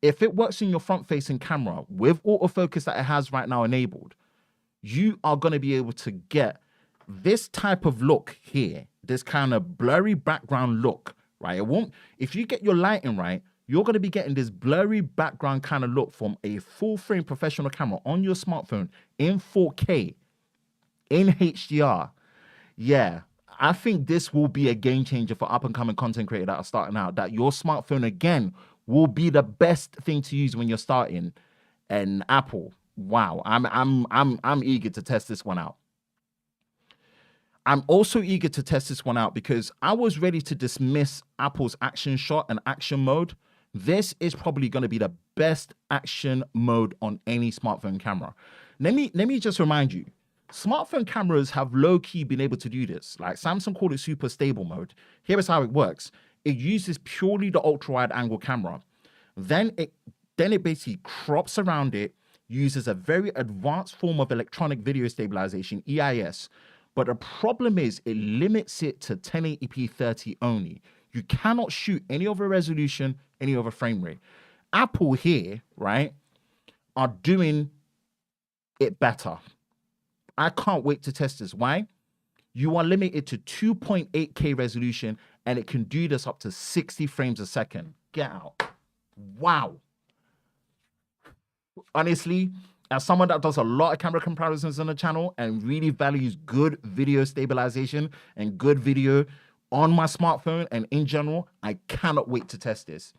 Speaker 1: if it works in your front facing camera with autofocus that it has right now enabled, you are going to be able to get this type of look here, this kind of blurry background look, right? It won't, if you get your lighting right, you're going to be getting this blurry background kind of look from a full frame professional camera on your smartphone in 4K, in HDR. Yeah, I think this will be a game changer for up and coming content creators that are starting out, that your smartphone again will be the best thing to use when you're starting. And Apple, wow, I'm eager to test this one out. I'm also eager to test this one out because I was ready to dismiss Apple's action shot and action mode. This is probably going to be the best action mode on any smartphone camera. Let me just remind you, smartphone cameras have low-key been able to do this. Like Samsung called it super stable mode. Here is how it works. It uses purely the ultra-wide angle camera. Then it basically crops around it, uses a very advanced form of electronic video stabilization, EIS. But the problem is it limits it to 1080p 30 only. You cannot shoot any other resolution, any other frame rate. Apple here, right, are doing it better. I can't wait to test this. Why? You are limited to 2.8K resolution, and it can do this up to 60 frames a second. Get out. Wow. Honestly, as someone that does a lot of camera comparisons on the channel and really values good video stabilization and good video on my smartphone and in general, I cannot wait to test this.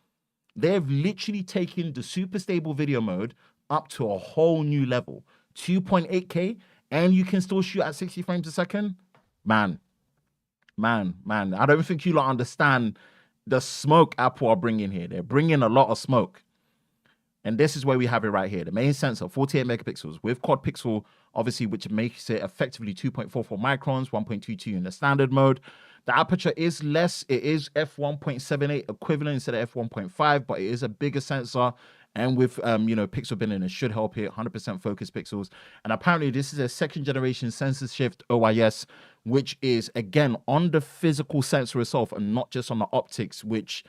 Speaker 1: They've literally taken the super stable video mode up to a whole new level. 2.8K, and you can still shoot at 60 frames a second. Man. I don't think you lot understand the smoke Apple are bringing here. They're bringing a lot of smoke. And this is where we have it right here. The main sensor, 48 megapixels with quad pixel, obviously, which makes it effectively 2.44 microns, 1.22 in the standard mode. The aperture is less. It is f1.78 equivalent instead of f1.5, but it is a bigger sensor. And with, pixel binning, it should help here, 100% focus pixels. And apparently this is a second generation sensor shift OIS, which is, again, on the physical sensor itself and not just on the optics, which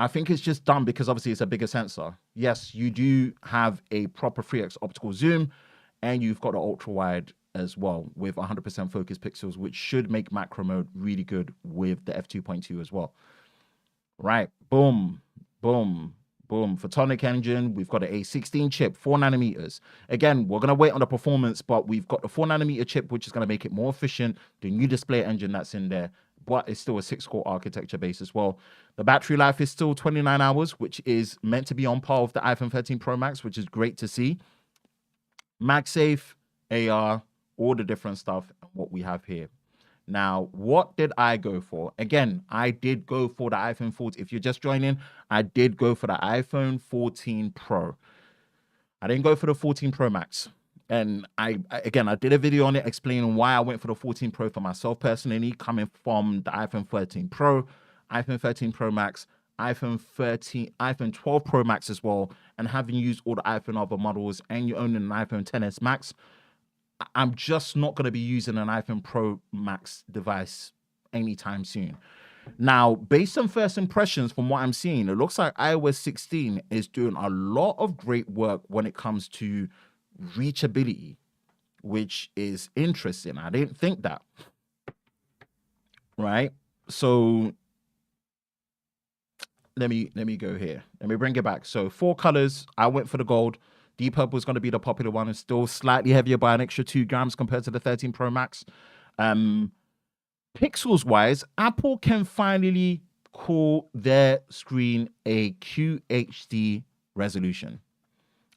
Speaker 1: I think it's just done because obviously it's a bigger sensor. Yes, you do have a proper 3x optical zoom, and you've got an ultra wide as well with 100% focus pixels, which should make macro mode really good with the f2.2 as well. Right, boom. Photonic engine. We've got an A16 chip, 4 nanometers. Again, we're going to wait on the performance, but we've got the 4 nanometer chip, which is going to make it more efficient. The new display engine that's in there, but it's still a 6-core architecture base as well. The battery life is still 29 hours, which is meant to be on par with the iPhone 13 Pro Max, which is great to see. MagSafe, AR, all the different stuff, what we have here. Now, what did I go for? Again, I did go for the iPhone 14. If you're just joining, I did go for the iPhone 14 Pro. I didn't go for the 14 Pro Max. And I did a video on it explaining why I went for the 14 Pro for myself personally, coming from the iPhone 13 Pro, iPhone 13 Pro Max, iPhone 12 Pro Max as well, and having used all the iPhone other models and you own an iPhone XS Max, I'm just not going to be using an iPhone Pro Max device anytime soon. Now, based on first impressions from what I'm seeing, it looks like iOS 16 is doing a lot of great work when it comes to reachability. which is interesting. I didn't think that, right? So let me go here. Let me bring it back. So 4 colors. I went for the gold. Deep purple is going to be the popular one. It's still slightly heavier by an extra 2 grams compared to the 13 Pro Max. Pixels wise, Apple can finally call their screen a QHD resolution.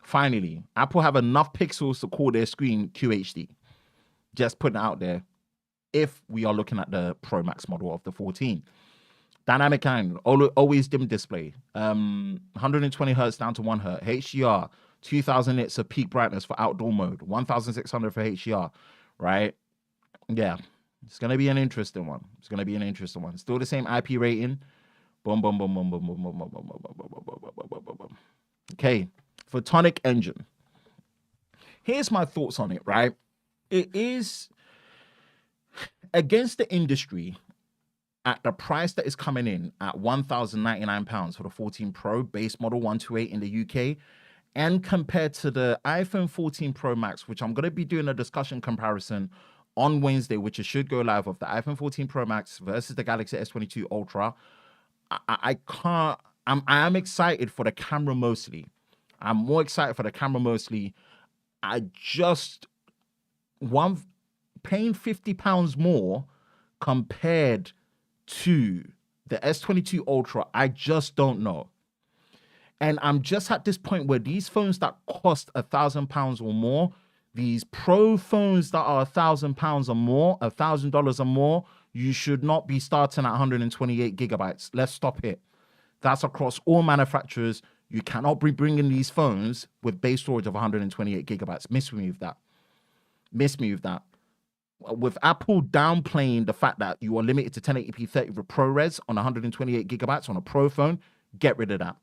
Speaker 1: Finally, Apple have enough pixels to call their screen QHD. Just putting it out there. If we are looking at the Pro Max model of the 14. Dynamic island, always dim display. 120 hertz down to 1 hertz. HDR, 2000 nits of peak brightness for outdoor mode. 1600 for HDR, right? Yeah, it's going to be an interesting one. Still the same IP rating. Boom, boom, boom, boom, boom, boom, boom, boom, boom, boom, boom, boom, boom, boom, boom, boom, boom. Okay, photonic engine. Here's my thoughts on it, right? It is against the industry at the price that is coming in at £1,099 for the 14 Pro base model 128 in the UK, and compared to the iPhone 14 Pro Max, which I'm going to be doing a discussion comparison on Wednesday, which it should go live, of the iPhone 14 Pro Max versus the Galaxy S22 Ultra. I am excited for the camera mostly. I'm more excited for the camera mostly. I just paying £50 more compared to the S22 Ultra, I just don't know. And I'm just at this point where these phones that cost £1,000 or more, these Pro phones that are £1,000 or more, $1,000 or more, you should not be starting at 128 gigabytes. Let's stop it. That's across all manufacturers. You cannot be bringing these phones with base storage of 128 gigabytes. Miss me with that. With Apple downplaying the fact that you are limited to 1080p 30 with ProRes on 128 gigabytes on a Pro phone, get rid of that.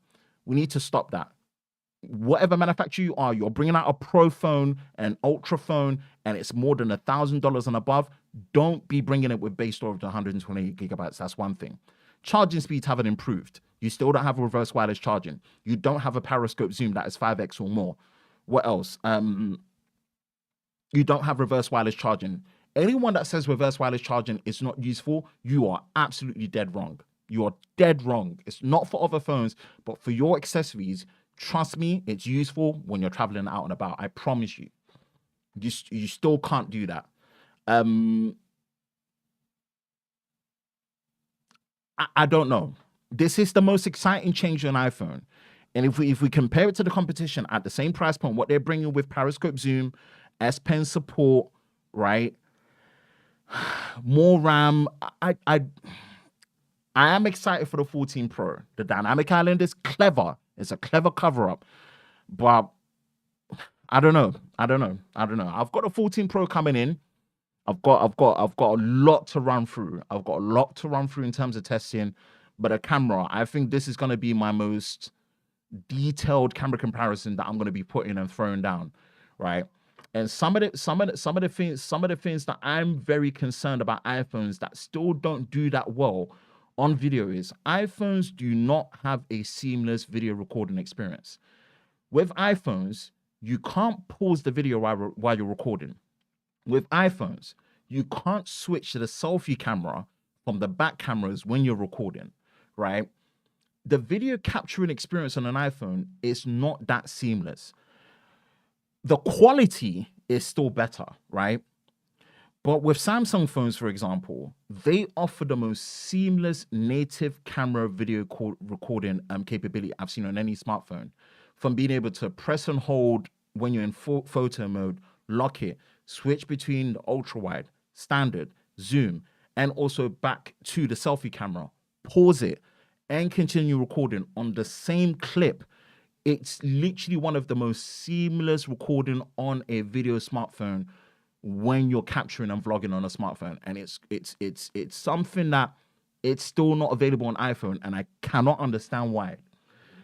Speaker 1: We need to stop that. Whatever manufacturer you are, you're bringing out a Pro phone, an Ultra phone, and it's more than $1,000 and above. Don't be bringing it with base storage of 128 gigabytes. That's one thing. Charging speeds haven't improved. You still don't have a reverse wireless charging. You don't have a periscope zoom that is 5x or more. What else? You don't have reverse wireless charging. Anyone that says reverse wireless charging is not useful, you are absolutely dead wrong. You are dead wrong. It's not for other phones, but for your accessories, trust me, it's useful when you're traveling out and about. I promise you. You still can't do that. I don't know. This is the most exciting change on iPhone. And if we compare it to the competition at the same price point, what they're bringing with periscope zoom, S Pen support, right? More RAM. I am excited for the 14 Pro. The dynamic island is clever. It's a clever cover up, but I don't know. I've got a 14 Pro coming in. I've got a lot to run through. In terms of testing, but a camera, I think this is going to be my most detailed camera comparison that I'm going to be putting and throwing down, right? And some of the things that I'm very concerned about iPhones that still don't do that well on video is iPhones do not have a seamless video recording experience. With iPhones, you can't pause the video while you're recording. With iPhones, you can't switch to the selfie camera from the back cameras when you're recording, right? The video capturing experience on an iPhone is not that seamless. The quality is still better, right? But with Samsung phones, for example, they offer the most seamless native camera video recording capability I've seen on any smartphone. From being able to press and hold when you're in photo mode, lock it, switch between the ultra wide, standard, zoom, and also back to the selfie camera, pause it, and continue recording on the same clip. It's literally one of the most seamless recording on a video smartphone when you're capturing and vlogging on a smartphone. And it's something that it's still not available on iPhone, and I cannot understand why.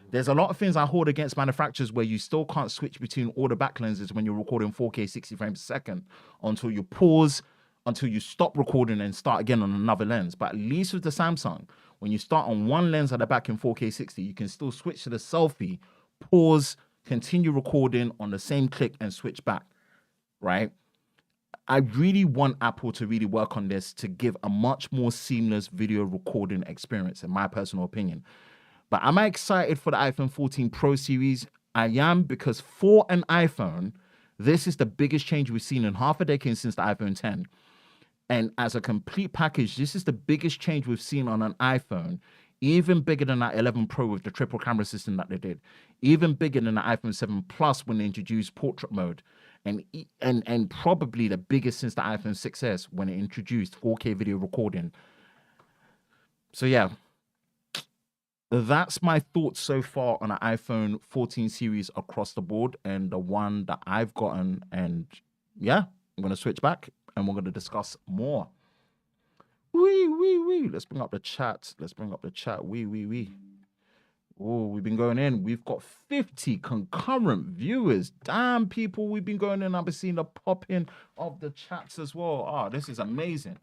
Speaker 1: There's a lot of things I hold against manufacturers where you still can't switch between all the back lenses when you're recording 4K 60 frames a second until you pause, until you stop recording and start again on another lens. But at least with the Samsung, when you start on one lens at the back in 4K 60, you can still switch to the selfie, pause, continue recording on the same click and switch back, right? I really want Apple to really work on this to give a much more seamless video recording experience, in my personal opinion. But am I excited for the iPhone 14 Pro series? I am, because for an iPhone, this is the biggest change we've seen in half a decade since the iPhone 10. And as a complete package, this is the biggest change we've seen on an iPhone, even bigger than that 11 Pro with the triple camera system that they did, even bigger than the iPhone 7 Plus when they introduced portrait mode, and probably the biggest since the iPhone 6s when it introduced 4K video recording. So yeah, that's my thoughts so far on the iPhone 14 series across the board and the one that I've gotten. And yeah, I'm going to switch back and we're going to discuss more. Wee. Let's bring up the chat. Wee. Oh, we've been going in. We've got 50 concurrent viewers. Damn, people, we've been going in. I've been seeing the pop in of the chats as well. Oh, this is amazing.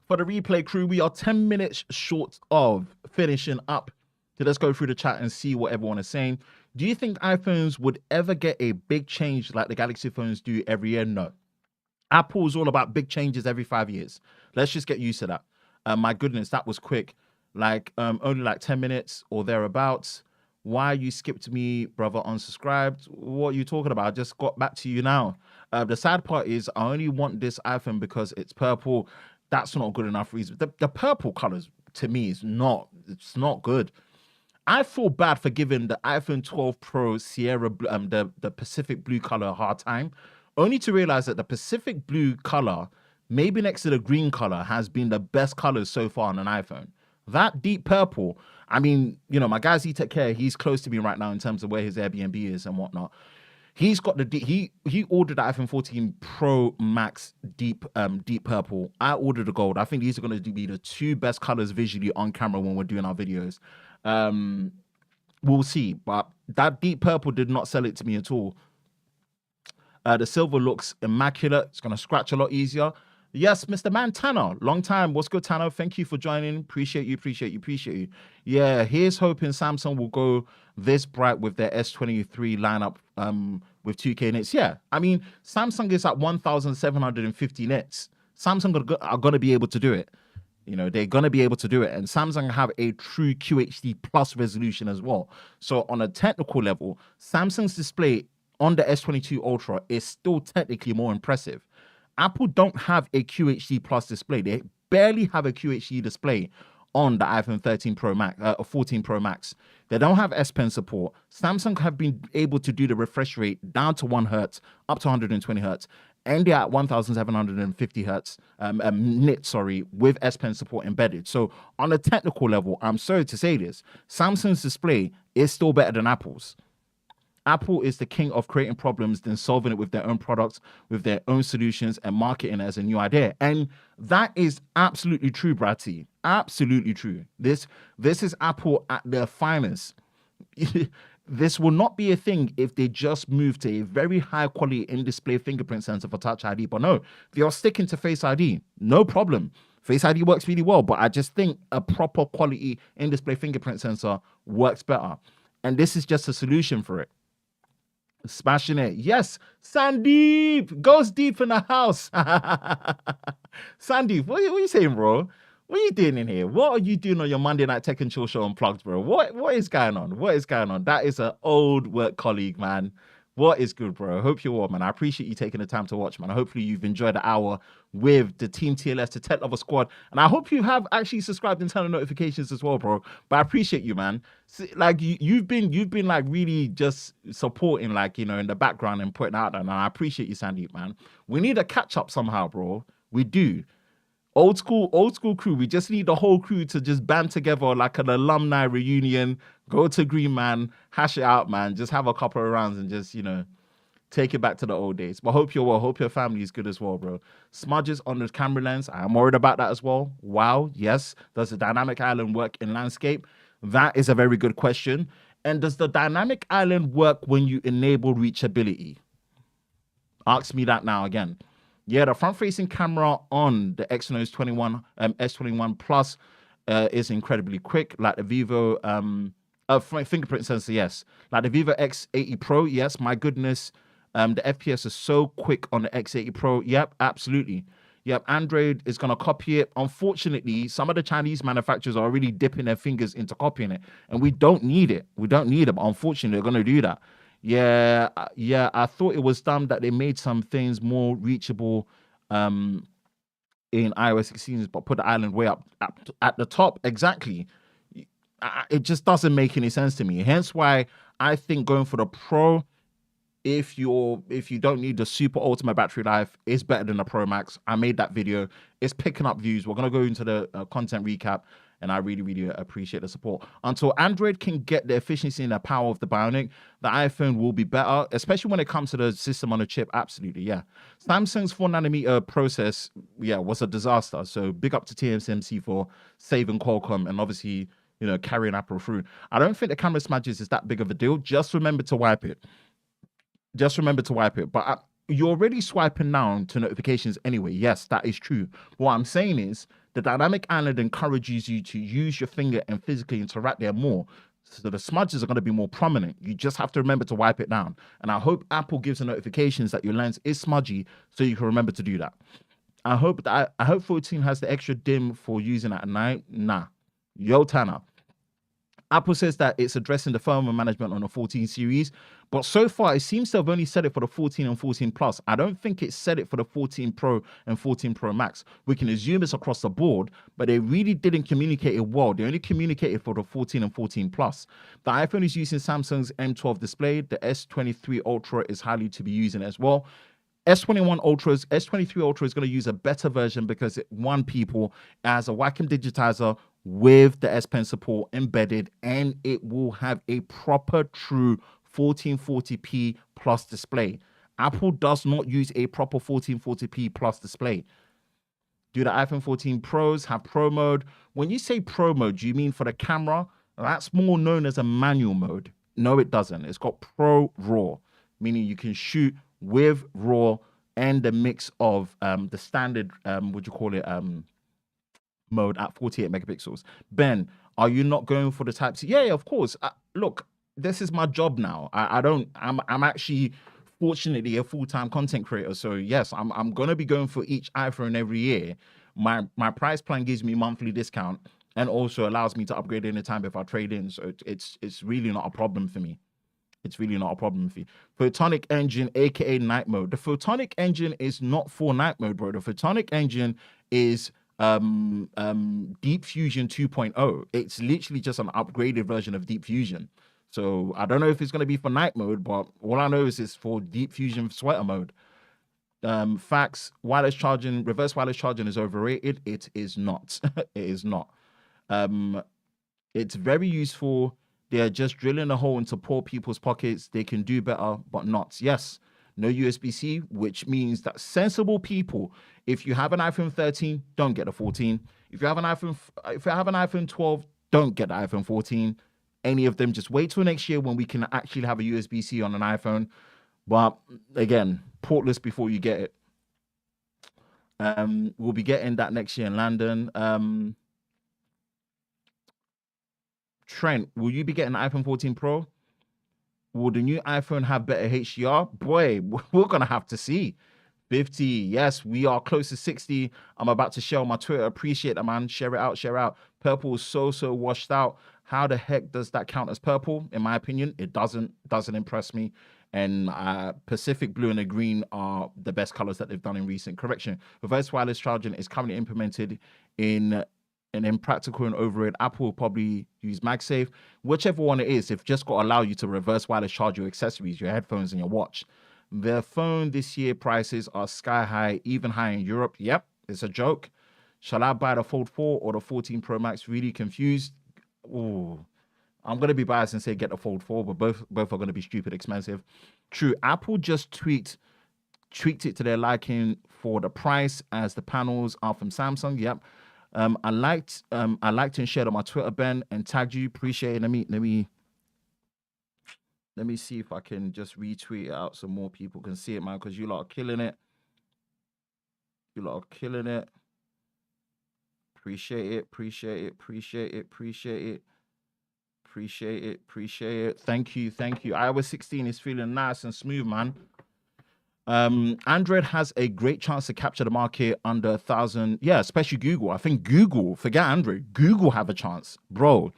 Speaker 1: For the replay crew, we are 10 minutes short of finishing up. So let's go through the chat and see what everyone is saying. Do you think iPhones would ever get a big change like the Galaxy phones do every year? No. Apple is all about big changes every 5 years. Let's just get used to that. My goodness, that was quick. Only like 10 minutes or thereabouts. Why you skipped me, brother, unsubscribed? What are you talking about? I just got back to you now. The sad part is I only want this iPhone because it's purple. That's not good enough reason. The purple colors to me it's not good. I feel bad for giving the iPhone 12 Pro Sierra the Pacific blue color a hard time, only to realize that the Pacific blue color, maybe next to the green color, has been the best colors so far on an iPhone. That deep purple, I mean, my guys, he take care. He's close to me right now in terms of where his Airbnb is and whatnot. He's got he ordered the iPhone 14 Pro Max deep purple. I ordered the gold. I think these are going to be the two best colors visually on camera when we're doing our videos. We'll see, but that deep purple did not sell it to me at all. The silver looks immaculate. It's going to scratch a lot easier. Yes, Mr. Man Tanner, long time. What's good, Tanner? Thank you for joining. Appreciate you. Yeah, here's hoping Samsung will go this bright with their S23 lineup with 2K nits. Yeah, I mean, Samsung is at 1,750 nits. Samsung are going to be able to do it. They're going to be able to do it. And Samsung have a true QHD plus resolution as well. So on a technical level, Samsung's display on the S22 Ultra is still technically more impressive. Apple don't have a QHD plus display. They barely have a QHD display on the iPhone 13 Pro Max, 14 Pro Max. They don't have S Pen support. Samsung have been able to do the refresh rate down to 1 hertz, up to 120 hertz, and they're at 1,750 hertz nits, with S Pen support embedded. So on a technical level, I'm sorry to say this, Samsung's display is still better than Apple's. Apple is the king of creating problems, then solving it with their own products, with their own solutions, and marketing it as a new idea. And that is absolutely true, Bratty. Absolutely true. This is Apple at their finest. This will not be a thing if they just move to a very high quality in-display fingerprint sensor for Touch ID. But no, they are sticking to Face ID. No problem. Face ID works really well, but I just think a proper quality in-display fingerprint sensor works better. And this is just a solution for it. Smashing it. Yes, Sandeep goes deep in the house. Sandeep, what are you saying, bro? What are you doing in here? What are you doing on your Monday Night Tech and Chill show Unplugged, bro? What is going on? That is an old work colleague, man. What is good, bro? Hope you're well, man. I appreciate you taking the time to watch, man. Hopefully you've enjoyed the hour with the Team TLS, the Tech Lover Squad. And I hope you have actually subscribed and turned on notifications as well, bro. But I appreciate you, man. Like you've been like really just supporting, like, in the background and putting out there. And I appreciate you, Sandeep, man. We need a catch up somehow, bro. We do. Old school crew. We just need the whole crew to just band together like an alumni reunion. Go to Green Man, hash it out, man. Just have a couple of rounds and just, take it back to the old days. But hope you're well. Hope your family is good as well, bro. Smudges on the camera lens. I'm worried about that as well. Wow. Yes. Does the dynamic island work in landscape? That is a very good question. And does the dynamic island work when you enable reachability? Ask me that now again. Yeah, the front-facing camera on the Exynos S21 Plus is incredibly quick, like the Vivo Fingerprint sensor, yes. Like the Vivo X80 Pro, yes. My goodness, the FPS is so quick on the X80 Pro. Yep, absolutely. Yep, Android is gonna copy it. Unfortunately, some of the Chinese manufacturers are really dipping their fingers into copying it, and we don't need it. We don't need it, but unfortunately, they're gonna do that. Yeah, yeah. I thought it was dumb that they made some things more reachable. Um, in iOS 16, but put the island way up at the top. Exactly. It just doesn't make any sense to me. Hence why I think going for the Pro, if you don't need the super ultimate battery life, is better than the Pro Max. I made that video. It's picking up views. We're gonna go into the content recap, and I really, really appreciate the support. Until Android can get the efficiency and the power of the Bionic, the iPhone will be better, especially when it comes to the system on a chip. Absolutely, yeah. Samsung's 4 nanometer process, yeah, was a disaster. So big up to TSMC for saving Qualcomm and obviously, carrying Apple through. I don't think the camera smudges is that big of a deal. Just remember to wipe it. Just remember to wipe it. But you're already swiping down to notifications anyway. Yes, that is true. What I'm saying is the dynamic island encourages you to use your finger and physically interact there more. So the smudges are going to be more prominent. You just have to remember to wipe it down. And I hope Apple gives the notifications that your lens is smudgy so you can remember to do that. I hope 14 has the extra dim for using at night. Nah. Yo, Tanner. Apple says that it's addressing the firmware management on the 14 series, but so far it seems to have only said it for the 14 and 14 Plus. I don't think it said it for the 14 Pro and 14 Pro Max. We can assume it's across the board, but they really didn't communicate it well. They only communicated for the 14 and 14 Plus. The iPhone is using Samsung's M12 display. The S23 Ultra is highly to be using as well. S23 Ultra is going to use a better version because it won people as a Wacom digitizer with the S Pen support embedded, and it will have a proper true 1440p plus display. Apple does not use a proper 1440p plus display. Do the iPhone 14 Pros have Pro mode? When you say Pro mode, do you mean for the camera? That's more known as a manual mode. No, it doesn't. It's got Pro RAW, meaning you can shoot with RAW and the mix of the standard, what do you call it, mode at 48 megapixels. Ben, are you not going for the Type C? Yeah, of course. Look, this is my job now. I'm actually fortunately a full-time content creator. So yes, I'm gonna be going for each iPhone every year. My price plan gives me monthly discount and also allows me to upgrade anytime if I trade in. So it's really not a problem for me. It's really not a problem for you. Photonic engine, aka night mode. The photonic engine is not for night mode, bro. The photonic engine is Deep Fusion 2.0. It's literally just an upgraded version of Deep Fusion. So I don't know if it's going to be for night mode, but all I know is it's for Deep Fusion sweater mode. Facts, wireless charging, reverse wireless charging is overrated. It is not. It is not. Um, it's very useful. They're just drilling a hole into poor people's pockets. They can do better, but not. Yes, no USB-C, which means that sensible people, if you have an iPhone 13, don't get a 14. If you have an iPhone 12, don't get the iPhone 14. Any of them, just wait till next year when we can actually have a USB-C on an iPhone. But again, portless before you get it. We'll be getting that next year in London. Trent, will you be getting an iPhone 14 Pro? Will the new iPhone have better HDR? Boy, we're gonna have to see. 50, yes, we are close to 60. I'm about to share on my Twitter. Appreciate that, man. Share it out, share out. Purple is so washed out. How the heck does that count as purple? In my opinion, it doesn't impress me. And Pacific blue and the green are the best colors that they've done in recent. Correction, reverse wireless charging is currently implemented in an impractical and overrated. Apple will probably use MagSafe. Whichever one it is, they've just got to allow you to reverse wireless charge your accessories, your headphones, and your watch. The phone this year prices are sky high, even high in Europe. Yep, it's a joke. Shall I buy the Fold 4 or the 14 Pro Max? Really confused. Ooh, I'm gonna be biased and say get the Fold 4, but both are gonna be stupid expensive. True, Apple just tweaked it to their liking for the price, as the panels are from Samsung. Yep. I liked and shared on my Twitter, Ben, and tagged you. Appreciate it. Let me see if I can just retweet it out so more people can see it, man, because you lot are killing it. You lot are killing it. Appreciate it. Appreciate it. Appreciate it. Thank you. Thank you. iOS 16 is feeling nice and smooth, man. Android has a great chance to capture the market under 1,000. Yeah, especially Google. I think Google, forget Android, Google have a chance. Bro,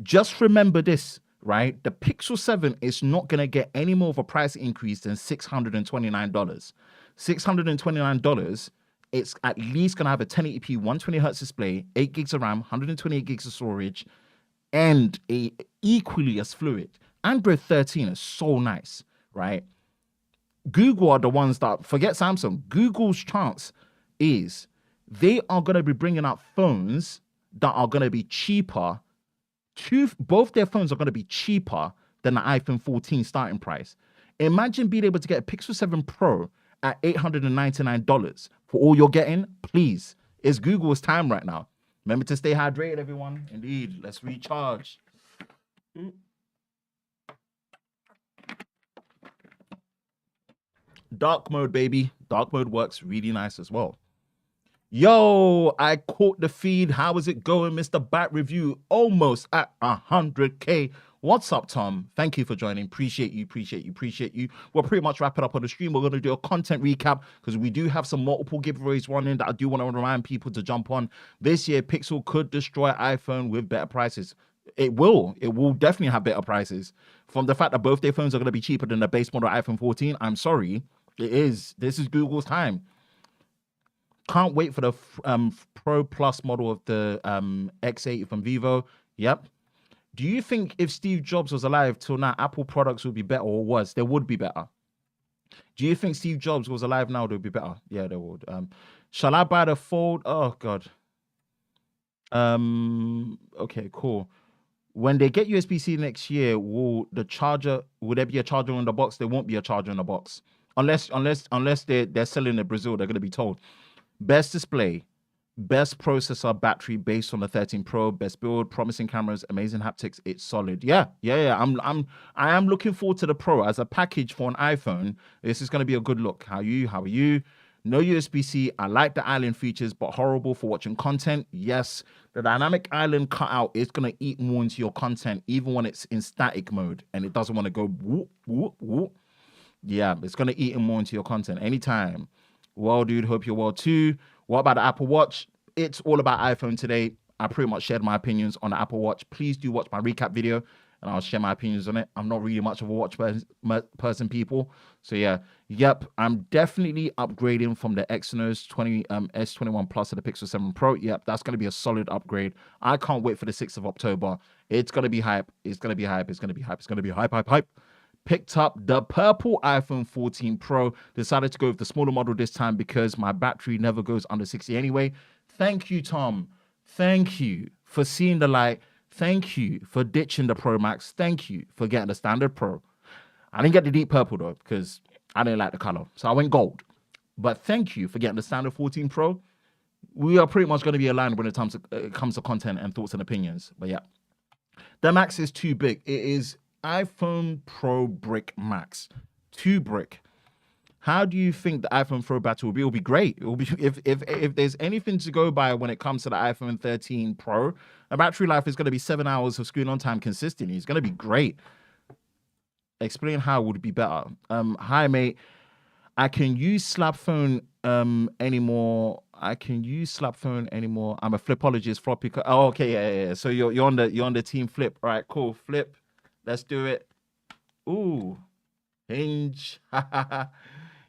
Speaker 1: just remember this, right? The Pixel 7 is not going to get any more of a price increase than $629. $629, it's at least going to have a 1080p 120 hertz display, 8 gigs of RAM, 128 gigs of storage, and a equally as fluid. Android 13 is so nice, right? Google are the ones that forget Samsung. Google's chance is they are going to be bringing out phones that are going to be cheaper. Both their phones are going to be cheaper than the iPhone 14 starting price. Imagine being able to get a Pixel 7 Pro at $899 for all you're getting. Please, it's Google's time right now. Remember to stay hydrated, everyone. Indeed, let's recharge. Dark mode, baby. Dark mode works really nice as well. Yo, I caught the feed. How is it going, Mr. Bat Review? Almost at 100K. What's up, Tom? Thank you for joining. Appreciate you, appreciate you, appreciate you. We'll pretty much wrap it up on the stream. We're going to do a content recap because we do have some multiple giveaways running that I do want to remind people to jump on. This year, Pixel could destroy iPhone with better prices. It will. It will definitely have better prices. From the fact that both their phones are going to be cheaper than the base model iPhone 14, I'm sorry. It is. This is Google's time. Can't wait for the Pro Plus model of the X80 from Vivo. Yep. Do you think if Steve Jobs was alive till now, Apple products would be better or worse? They would be better. Do you think Steve Jobs was alive now, they would be better? Yeah, they would. Shall I buy the Fold? Oh, God. Okay, cool. When they get USB-C next year, will there be a charger in the box? There won't be a charger in the box. Unless they're selling in Brazil, they're going to be told. Best display, best processor, battery based on the 13 Pro, best build, promising cameras, amazing haptics. It's solid. Yeah. I am looking forward to the Pro as a package for an iPhone. This is going to be a good look. How are you? No USB-C. I like the island features, but horrible for watching content. Yes, the dynamic island cutout is going to eat more into your content, even when it's in static mode and it doesn't want to go whoop, whoop, whoop. Yeah, it's going to eat more into your content anytime. Well, dude, hope you're well too. What about the Apple Watch? It's all about iPhone today. I pretty much shared my opinions on the Apple Watch. Please do watch my recap video and I'll share my opinions on it. I'm not really much of a watch person, people. So yeah, yep, I'm definitely upgrading from the Exynos S21 Plus to the Pixel 7 Pro. Yep, that's going to be a solid upgrade. I can't wait for the 6th of October. It's going to be hype. It's going to be hype. It's going to be hype. It's going to be hype. Picked up the purple iPhone 14 Pro. Decided to go with the smaller model this time because my battery never goes under 60 anyway. Thank you, Tom. Thank you for seeing the light. Thank you for ditching the Pro Max. Thank you for getting the standard Pro. I didn't get the deep purple though because I didn't like the color. So I went gold. But thank you for getting the standard 14 Pro. We are pretty much going to be aligned when it comes to content and thoughts and opinions. But yeah, the Max is too big. It is iPhone Pro Brick Max. 2 brick. How do you think the iPhone Pro battery will be? It will be great. It will be if there's anything to go by when it comes to the iPhone 13 Pro, a battery life is going to be 7 hours of screen on time consistently. It's going to be great. Explain how it would be better. Hi mate. I can use slap phone anymore. I'm a flipologist, floppy. Oh, okay, yeah. So you're on the team flip. All right, cool. Flip. Let's do it. Ooh. Hinge.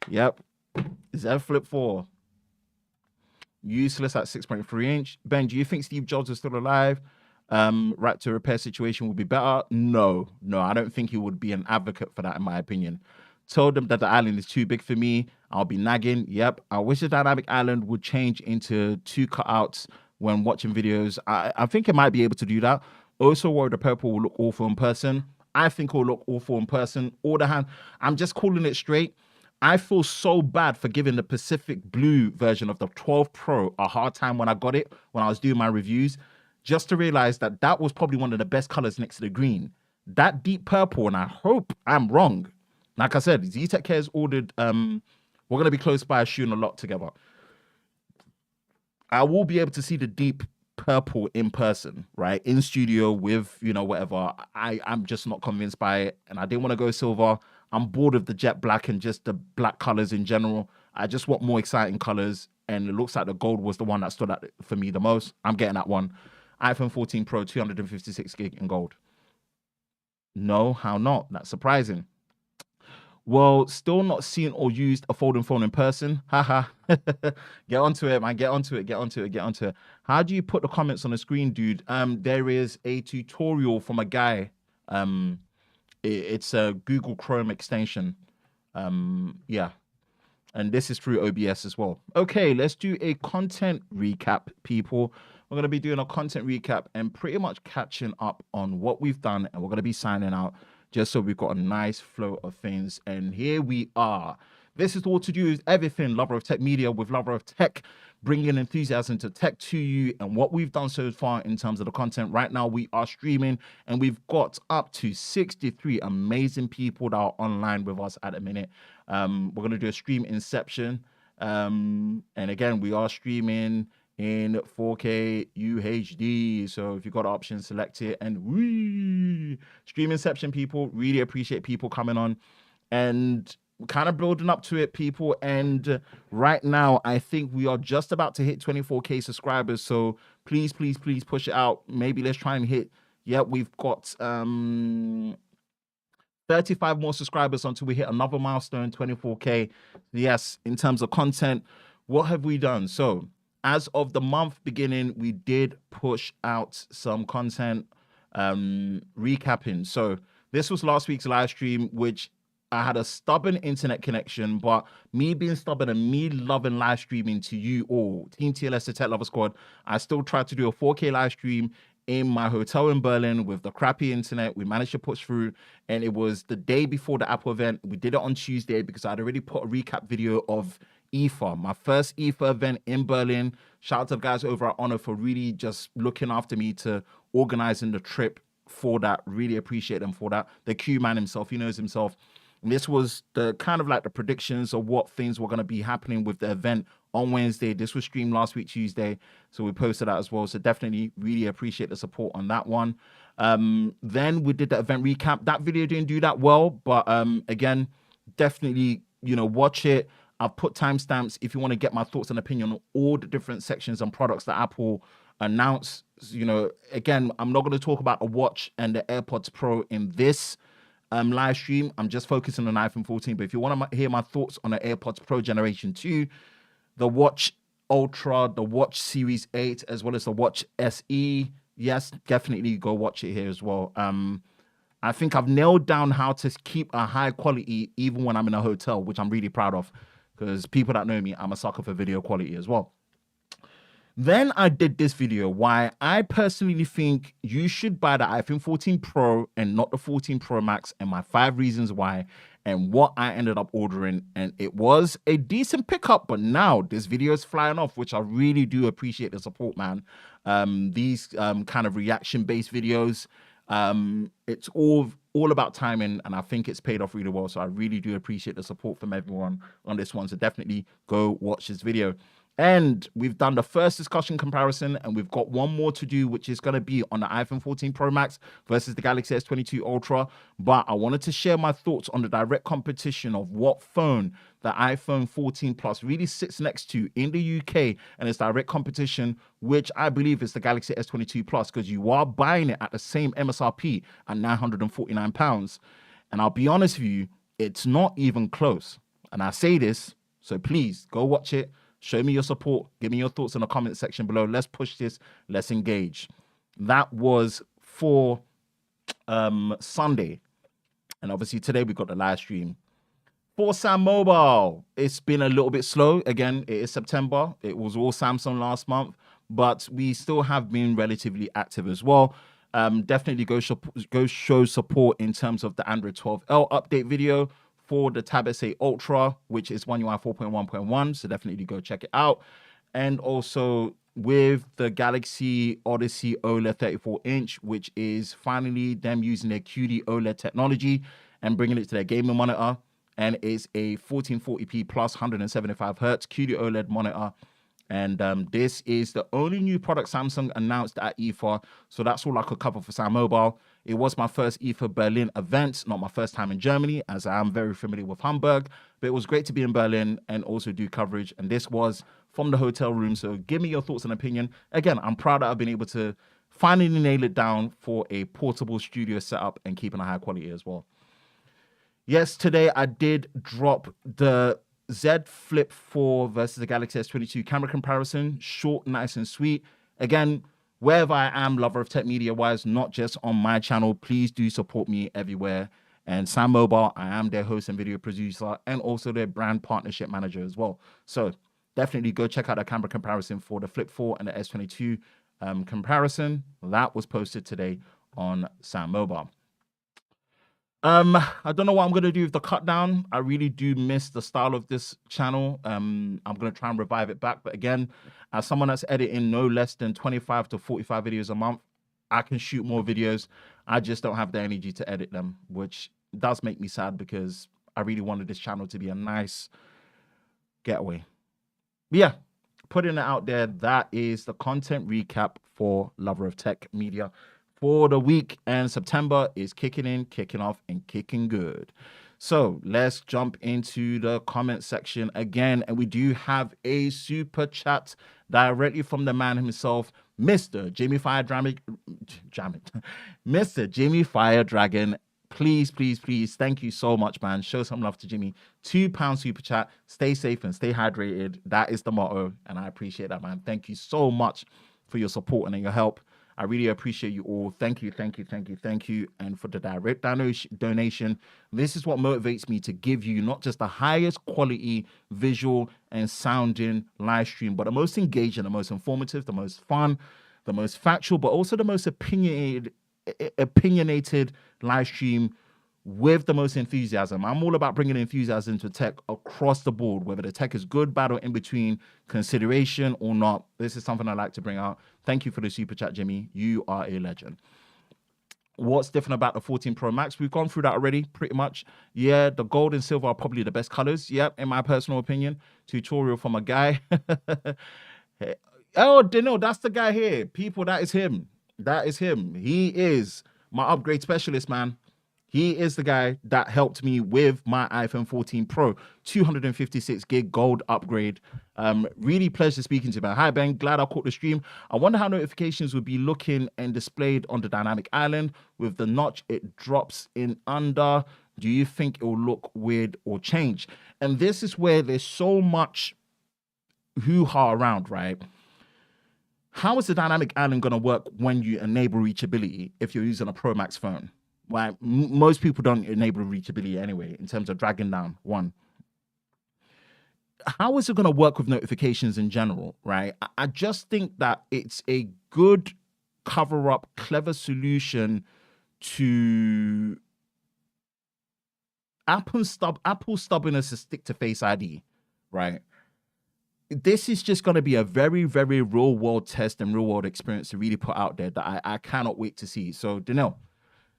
Speaker 1: Yep. Z Flip 4. Useless at 6.3 inch. Ben, do you think Steve Jobs is still alive? Right to repair situation would be better? No, I don't think he would be an advocate for that, in my opinion. Told them that the island is too big for me. I'll be nagging. Yep. I wish the dynamic island would change into 2 cutouts when watching videos. I think it might be able to do that. Also worried the purple will look awful in person. I think it will look awful in person. All the hand, I'm just calling it straight. I feel so bad for giving the Pacific Blue version of the 12 Pro a hard time when I got it, when I was doing my reviews, just to realize that that was probably one of the best colors next to the green. That deep purple, and I hope I'm wrong. Like I said, ZTech has ordered, we're going to be close by shooting a lot together. I will be able to see the deep purple in person, right? In studio with, whatever. I'm just not convinced by it. And I didn't want to go silver. I'm bored of the jet black and just the black colors in general. I just want more exciting colors. And it looks like the gold was the one that stood out for me the most. I'm getting that one. iPhone 14 Pro, 256 gig in gold. No, how not? That's surprising. Well, still not seen or used a folding phone in person. Haha. Get onto it, man. Get onto it. Get onto it. Get onto it. How do you put the comments on the screen, dude? There is a tutorial from a guy. It's a Google Chrome extension. Yeah. And this is through OBS as well. Okay, let's do a content recap, people. We're going to be doing a content recap and pretty much catching up on what we've done. And we're going to be signing out just so we've got a nice flow of things. And here we are. This is all to do with everything Lover of Tech Media with Lover of Tech, bringing enthusiasm to tech to you and what we've done so far in terms of the content. Right now, we are streaming and we've got up to 63 amazing people that are online with us at a minute. We're going to do a stream inception. And again, we are streaming in 4K UHD. So if you've got the option, select it. And stream inception, people. Really appreciate people coming on. And we're kind of building up to it, people. And right now, I think we are just about to hit 24K subscribers. So please, please, please push it out. Maybe let's try and hit. Yeah, we've got 35 more subscribers until we hit another milestone, 24K. Yes, in terms of content, what have we done? So as of the month beginning, we did push out some content recapping. So this was last week's live stream, which I had a stubborn internet connection, but me being stubborn and me loving live streaming to you all, Team TLS, the Tech Lover Squad, I still tried to do a 4K live stream in my hotel in Berlin with the crappy internet. We managed to push through, and it was the day before the Apple event. We did it on Tuesday because I'd already put a recap video of IFA, my first IFA event in Berlin. Shout out to the guys over at Honor for really just looking after me to organizing the trip for that. Really appreciate them for that. The Q man himself, he knows himself. And this was the kind of like the predictions of what things were going to be happening with the event on Wednesday. This was streamed last week, Tuesday. So we posted that as well. So definitely really appreciate the support on that one. Then we did the event recap. That video didn't do that well, but again, definitely, watch it. I've put timestamps if you want to get my thoughts and opinion on all the different sections and products that Apple announced. Again, I'm not going to talk about a watch and the AirPods Pro in this live stream. I'm just focusing on iPhone 14. But if you want to hear my thoughts on the AirPods Pro Generation 2, the Watch Ultra, the Watch Series 8, as well as the Watch SE, yes, definitely go watch it here as well. I think I've nailed down how to keep a high quality even when I'm in a hotel, which I'm really proud of, because people that know me, I'm a sucker for video quality as well. Then I did this video why I personally think you should buy the iPhone 14 Pro and not the 14 Pro Max, and my 5 reasons why and what I ended up ordering. And it was a decent pickup, but now this video is flying off, which I really do appreciate the support, man. These kind of reaction-based videos, it's all about timing, and I think it's paid off really well. So I really do appreciate the support from everyone on this one. So definitely go watch this video. And we've done the first discussion comparison, and we've got one more to do, which is going to be on the iPhone 14 Pro Max versus the Galaxy S22 Ultra. But I wanted to share my thoughts on the direct competition of what phone the iPhone 14 Plus really sits next to in the UK, and its direct competition, which I believe is the Galaxy S22 Plus, because you are buying it at the same MSRP at £949. And I'll be honest with you, it's not even close. And I say this, so please go watch it. Show me your support. Give me your thoughts in the comment section below. Let's push this. Let's engage. That was for Sunday. And obviously today we got the live stream. For Sam Mobile, it's been a little bit slow. Again, it is September. It was all Samsung last month, but we still have been relatively active as well. Definitely go show support in terms of the Android 12L update video for the Tab S8 Ultra, which is One UI 4.1.1. So definitely go check it out. And also with the Galaxy Odyssey OLED 34-inch, which is finally them using their QD OLED technology and bringing it to their gaming monitor. And it's a 1440p plus 175 hertz QD OLED monitor. And this is the only new product Samsung announced at IFA. So that's all I could cover for Sam Mobile. It was my first IFA Berlin event, not my first time in Germany, as I am very familiar with Hamburg. But it was great to be in Berlin and also do coverage. And this was from the hotel room. So give me your thoughts and opinion. Again, I'm proud that I've been able to finally nail it down for a portable studio setup and keeping a high quality as well. Yes, today I did drop the Z Flip 4 versus the Galaxy S22 camera comparison. Short, nice, and sweet. Again, wherever I am, lover of tech media wise, not just on my channel, please do support me everywhere. And Sam Mobile, I am their host and video producer and also their brand partnership manager as well. So definitely go check out the camera comparison for the Flip 4 and the S22 comparison. That was posted today on Sam Mobile. I don't know what I'm gonna do with the cut down. I really do miss the style of this channel. I'm gonna try and revive it back. But again, as someone that's editing no less than 25 to 45 videos a month, I can shoot more videos. I just don't have the energy to edit them, which does make me sad because I really wanted this channel to be a nice getaway. But yeah, putting it out there, that is the content recap for Lover of Tech Media for the week, and September is kicking in, kicking off, and kicking good. So let's jump into the comment section again, and we do have a super chat directly from the man himself, Mr. Jimmy Fire Dragon. Mr. Jimmy Fire Dragon. Please, please, please, thank you so much, man. Show some love to Jimmy. £2 super chat. Stay safe and stay hydrated. That is the motto, and I appreciate that, man. Thank you so much for your support and your help. I really appreciate you all. Thank you, thank you, thank you, thank you. And for the direct donation, this is what motivates me to give you not just the highest quality visual and sounding live stream, but the most engaging, the most informative, the most fun, the most factual, but also the most opinionated live stream with the most enthusiasm. I'm all about bringing enthusiasm to tech across the board, whether the tech is good, bad, or in between consideration or not. This is something I like to bring out. Thank you for the super chat, Jimmy. You are a legend. What's different about the 14 Pro Max? We've gone through that already, pretty much. Yeah, the gold and silver are probably the best colors. Yep, in my personal opinion. Tutorial from a guy. Oh, no, that's the guy here. People, that is him. That is him. He is my upgrade specialist, man. He is the guy that helped me with my iPhone 14 Pro 256 gig gold upgrade. Really pleasure speaking to you, man. Hi, Ben. Glad I caught the stream. I wonder how notifications would be looking and displayed on the dynamic island with the notch it drops in under. Do you think it will look weird or change? And this is where there's so much hoo-ha around, right? How is the dynamic island going to work when you enable reachability if you're using a Pro Max phone? Right, most people don't enable reachability anyway in terms of dragging down one. How is it going to work with notifications in general, right? I just think that it's a good cover-up, clever solution to Apple's stubbornness to stick to Face ID, right? This is just going to be a very, very real-world test and real-world experience to really put out there that I cannot wait to see. So, Danelle,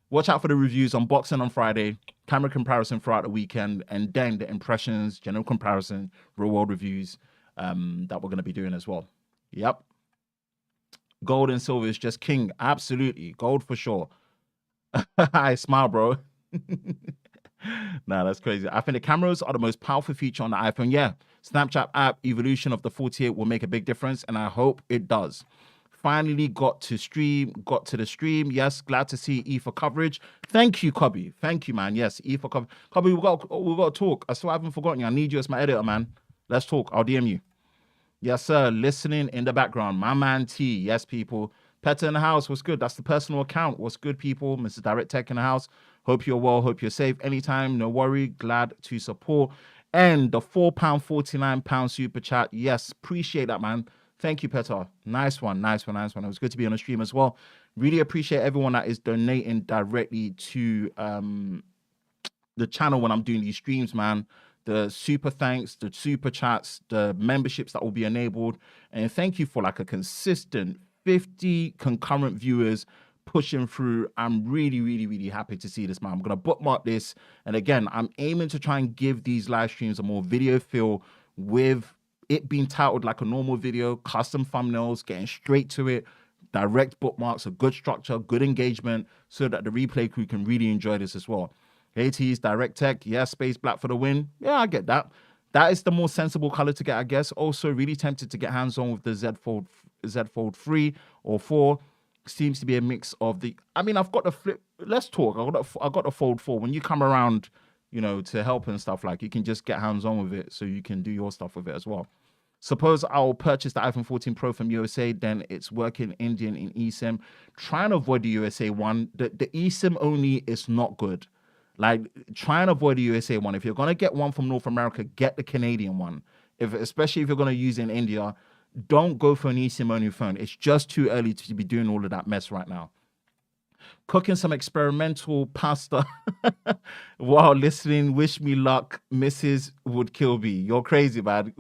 Speaker 1: watch out for the reviews, unboxing on Friday, camera comparison throughout the weekend, and then the impressions, general comparison, real-world reviews that we're going to be doing as well. Yep. Gold and silver is just king. Absolutely. Gold for sure. I smile, bro. Nah, that's crazy. I think the cameras are the most powerful feature on the iPhone. Yeah. Snapchat app evolution of the 48 will make a big difference, and I hope it does. Finally got to the stream. Yes, glad to see E for coverage. Thank you, Cubby. Thank you, man. Yes, E for coverage. Cubby, we got to talk. I still haven't forgotten you. I need you as my editor, man. Let's talk. I'll DM you. Yes, sir. Listening in the background. My man T. Yes, people. Peta in the house. What's good? That's the personal account. What's good, people? Mr. Direct Tech in the house. Hope you're well. Hope you're safe. Anytime. No worry. Glad to support. And the £4.49 super chat. Yes, appreciate that, man. Thank you, Petar. Nice one, nice one, nice one. It was good to be on the stream as well. Really appreciate everyone that is donating directly to the channel when I'm doing these streams, man. The super thanks, the super chats, the memberships that will be enabled. And thank you for like a consistent 50 concurrent viewers pushing through. I'm really, really, really happy to see this, man. I'm going to bookmark this. And again, I'm aiming to try and give these live streams a more video feel with it being titled like a normal video, custom thumbnails, getting straight to it, direct bookmarks, a good structure, good engagement, so that the replay crew can really enjoy this as well. AT's direct tech, yeah, space black for the win. Yeah, I get that. That is the more sensible color to get, I guess. Also, really tempted to get hands on with the Z Fold 3 or 4. Seems to be a mix of the. I mean, I've got the flip. Let's talk. I got the Fold 4. When you come around, to help and stuff, like, you can just get hands on with it, so you can do your stuff with it as well. Suppose I'll purchase the iPhone 14 Pro from USA, then it's working Indian in eSIM. Try and avoid the USA one. The eSIM only is not good. Like, try and avoid the USA one. If you're gonna get one from North America, get the Canadian one. Especially if you're gonna use it in India, don't go for an eSIM only phone. It's just too early to be doing all of that mess right now. Cooking some experimental pasta while listening. Wish me luck. Mrs. would kill me. You're crazy, man.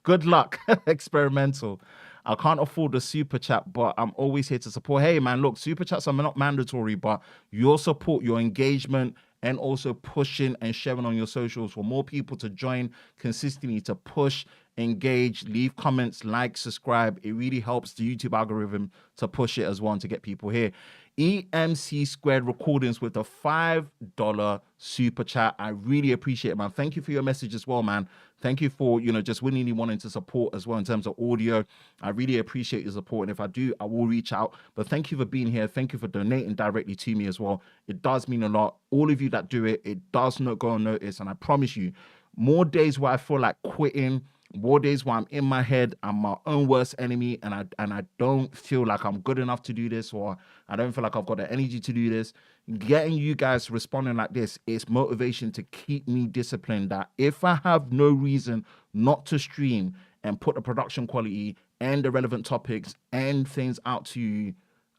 Speaker 1: Good luck. Experimental. I can't afford a super chat, but I'm always here to support. Hey, man, look, super chats are not mandatory, but your support, your engagement, and also pushing and sharing on your socials for more people to join consistently, to push, engage, leave comments, like, subscribe. It really helps the YouTube algorithm to push it as well and to get people here. EMC Squared Recordings with a $5 super chat. I really appreciate it, man. Thank you for your message as well, man. Thank you for, just willingly wanting to support as well in terms of audio. I really appreciate your support. And if I do, I will reach out. But thank you for being here. Thank you for donating directly to me as well. It does mean a lot. All of you that do it, it does not go unnoticed. And I promise you, more days where I feel like quitting, more days where I'm in my head, I'm my own worst enemy, and I don't feel like I'm good enough to do this, or I don't feel like I've got the energy to do this. Getting you guys responding like this is motivation to keep me disciplined, that if I have no reason not to stream and put the production quality and the relevant topics and things out to you,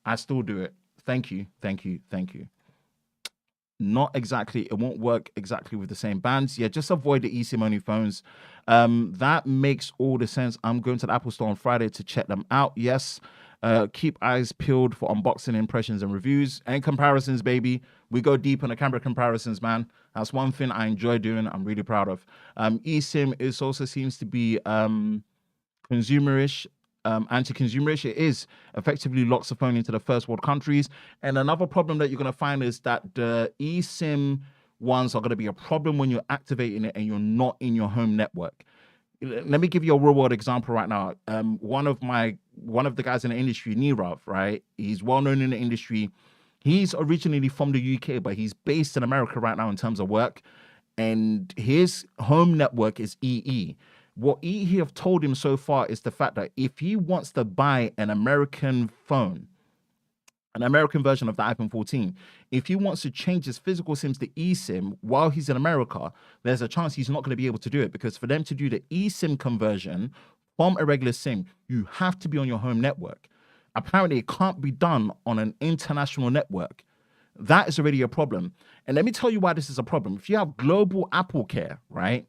Speaker 1: I still do it. Thank you, thank you, thank you. Not exactly. It won't work exactly with the same bands. Yeah, just avoid the eSIM only phones. That makes all the sense. I'm going to the Apple Store on Friday to check them out. Yes. Keep eyes peeled for unboxing impressions and reviews and comparisons, baby. We go deep on the camera comparisons, man. That's one thing I enjoy doing. I'm really proud of. eSIM is also seems to be consumerish. Anti-consumerish. It is effectively locks the phone into the first world countries. And another problem that you're going to find is that the eSIM ones are going to be a problem when you're activating it and you're not in your home network. Let me give you a real world example right now. One of the guys in the industry, Nirav, right? He's well known in the industry. He's originally from the UK, but he's based in America right now in terms of work. And his home network is EE. What he have told him so far is the fact that if he wants to buy an American phone, an American version of the iPhone 14, if he wants to change his physical SIMs to eSIM while he's in America, there's a chance he's not going to be able to do it, because for them to do the eSIM conversion from a regular SIM, you have to be on your home network. Apparently, it can't be done on an international network. That is already a problem. And let me tell you why this is a problem. If you have global Apple Care, right,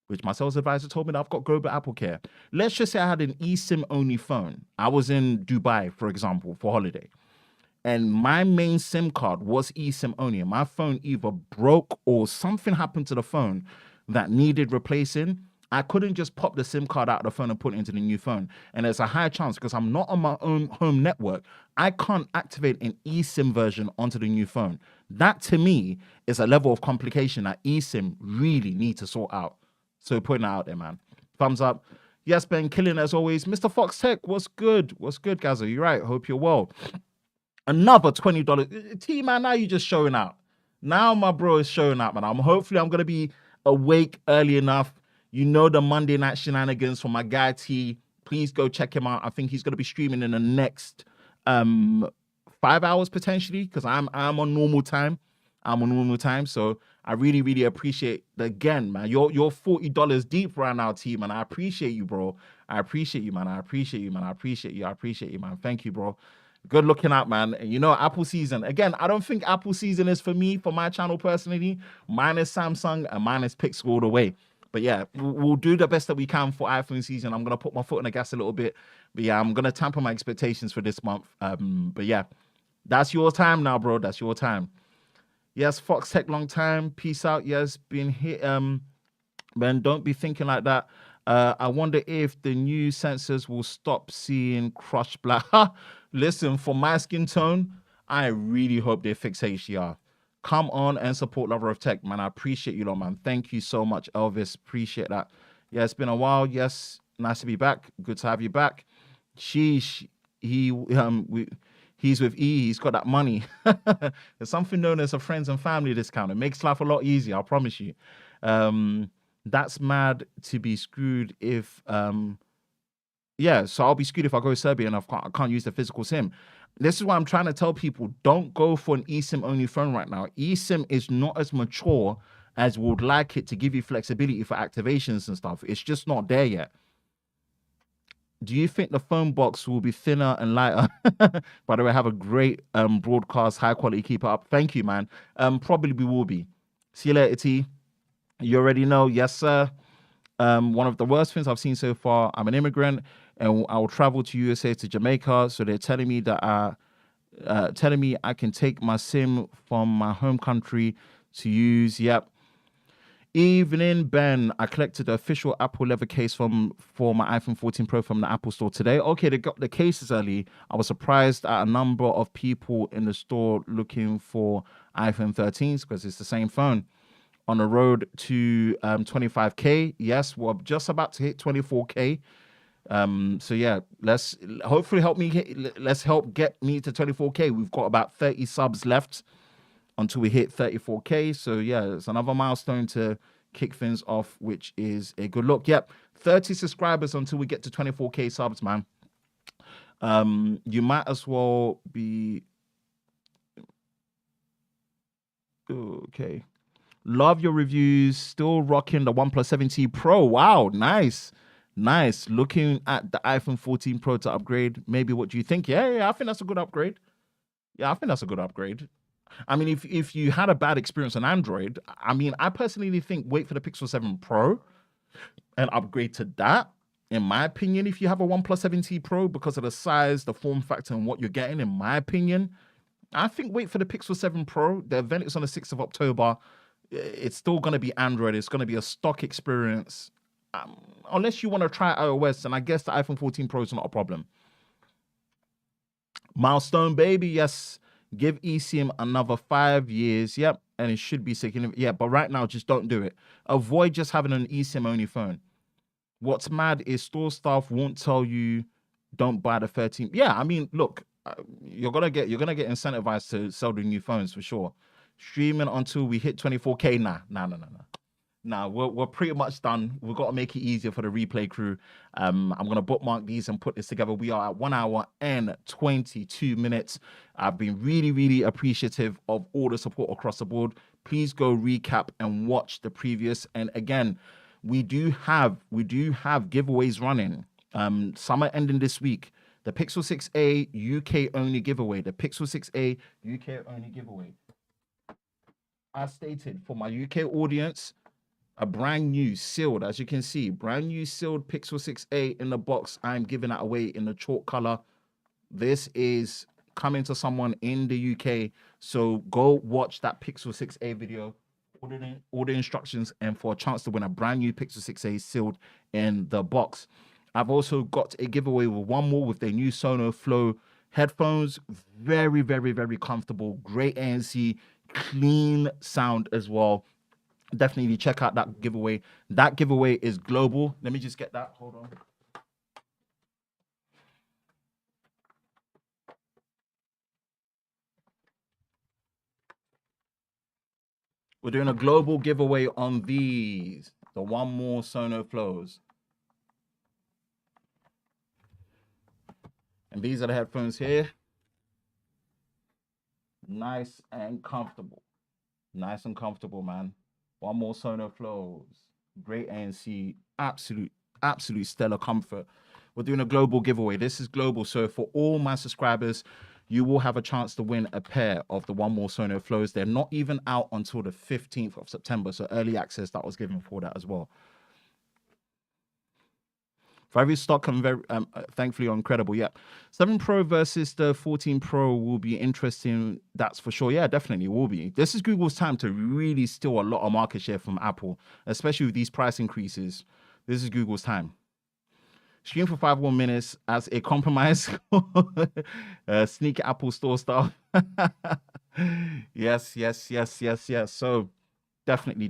Speaker 1: which my sales advisor told me that I've got global Apple Care. Let's just say I had an eSIM only phone. I was in Dubai, for example, for holiday. And my main SIM card was eSIM only. And my phone either broke or something happened to the phone that needed replacing. I couldn't just pop the SIM card out of the phone and put it into the new phone. And there's a high chance, because I'm not on my own home network, I can't activate an eSIM version onto the new phone. That, to me, is a level of complication that eSIM really need to sort out. So putting that out there, man. Thumbs up. Yes, Ben, killing as always. Mr. Fox Tech, what's good? What's good, Gazza? You're right. Hope you're well. Another $20. T-Man, now you're just showing out. Now my bro is showing out, man. Hopefully I'm going to be awake early enough. You know the Monday night shenanigans from my guy T. Please go check him out. I think he's going to be streaming in the next 5 hours potentially, because I'm on normal time. I'm on normal time, so I really, really appreciate again, man. You're $40 deep right now, T, man. I appreciate you, bro. I appreciate you, man. I appreciate you, man. I appreciate you. I appreciate you, man. Thank you, bro. Good looking out, man. And you know, Apple season. Again, I don't think Apple season is for me, for my channel personally. Mine is Samsung and mine is Pixel all the way. But yeah, we'll do the best that we can for iPhone season. I'm going to put my foot on the gas a little bit. But yeah, I'm going to tamper my expectations for this month. But yeah, that's your time now, bro. That's your time. Yes, Fox Tech, long time. Peace out. Yes, been here. Man, don't be thinking like that. I wonder if the new sensors will stop seeing crushed black. Listen, for my skin tone, I really hope they fix HDR. Come on and support Lover of Tech, man. I appreciate you, lot, man. Thank you so much, Elvis. Appreciate that. Yeah, it's been a while. Yes, nice to be back. Good to have you back. Sheesh, he's with E. He's got that money. There's something known as a friends and family discount. It makes life a lot easier. I promise you. That's mad to be screwed if yeah, so I'll be screwed if I go to Serbia and I can't use the physical SIM. This is why I'm trying to tell people, don't go for an eSIM only phone right now. eSIM is not as mature as we would like it to give you flexibility for activations and stuff. It's just not there yet. Do you think the phone box will be thinner and lighter? By the way, have a great broadcast, high quality, keep it up. Thank you, man. Probably we will be. See you later, T. You already know, yes, sir. One of the worst things I've seen so far. I'm an immigrant, and I will travel to USA to Jamaica. So they're telling me that I can take my SIM from my home country to use. Yep. Evening, Ben. I collected the official Apple leather case for my iPhone 14 Pro from the Apple store today. Okay, they got the cases early. I was surprised at a number of people in the store looking for iPhone 13s because it's the same phone. On the road to 25K. Yes, we're just about to hit 24K. So yeah, let's hopefully let's help get me to 24K. We've got about 30 subs left until we hit 34K. So yeah, it's another milestone to kick things off, which is a good look. Yep, 30 subscribers until we get to 24K subs, man. You might as well be okay. Love your reviews. Still rocking the OnePlus 7T Pro. Wow, nice. Nice. Looking at the iPhone 14 Pro to upgrade. Maybe what do you think? Yeah, I think that's a good upgrade. Yeah, I think that's a good upgrade. I mean, if you had a bad experience on Android, I mean, I personally think wait for the Pixel 7 Pro and upgrade to that. In my opinion, if you have a OnePlus 7T Pro, because of the size, the form factor, and what you're getting, in my opinion, I think wait for the Pixel 7 Pro. The event is on the 6th of October. It's still going to be Android. It's going to be a stock experience. Unless you want to try iOS, and I guess the iPhone 14 Pro is not a problem. Milestone, baby. Yes. Give eSIM another 5 years. Yep. And it should be second. Yeah, but right now, just don't do it. Avoid just having an eSIM only phone. What's mad is store staff won't tell you don't buy the 13. Yeah, I mean, look, you're gonna get incentivized to sell the new phones for sure. Streaming until we hit 24K. Nah, we're pretty much done. We've got to make it easier for the replay crew. I'm gonna bookmark these and put this together. We are at 1 hour and 22 minutes. I've been really, really appreciative of all the support across the board. Please go recap and watch the previous. And again, we do have giveaways running. Some are ending this week. The Pixel 6a UK only giveaway. The Pixel 6a UK only giveaway. As stated, for my UK audience, a brand new sealed, as you can see, brand new sealed Pixel 6a in the box. I'm giving that away in the chalk color. This is coming to someone in the UK. So go watch that Pixel 6a video, all the instructions, and for a chance to win a brand new Pixel 6a sealed in the box. I've also got a giveaway with one more with their new Sonos Flow headphones. Very, very, very comfortable. Great ANC, clean sound as well. Definitely check out that giveaway. That giveaway is global. Let me just get that. Hold on. We're doing a global giveaway on these. The one more Sonos Flows. And these are the headphones here. Nice and comfortable. Nice and comfortable, man. One more Sonos Flows. Great ANC. Absolute stellar comfort. We're doing a global giveaway. This is global. So for all my subscribers, you will have a chance to win a pair of the One More Sonos Flows. They're not even out until the 15th of September. So early access that was given for that as well. Very stock and very thankfully incredible. Yeah, 7 Pro versus the 14 Pro will be interesting. That's for sure. Yeah, definitely will be. This is Google's time to really steal a lot of market share from Apple, especially with these price increases. This is Google's time. Stream for 5 more minutes as a compromise. Sneak Apple Store stuff. Yes. So definitely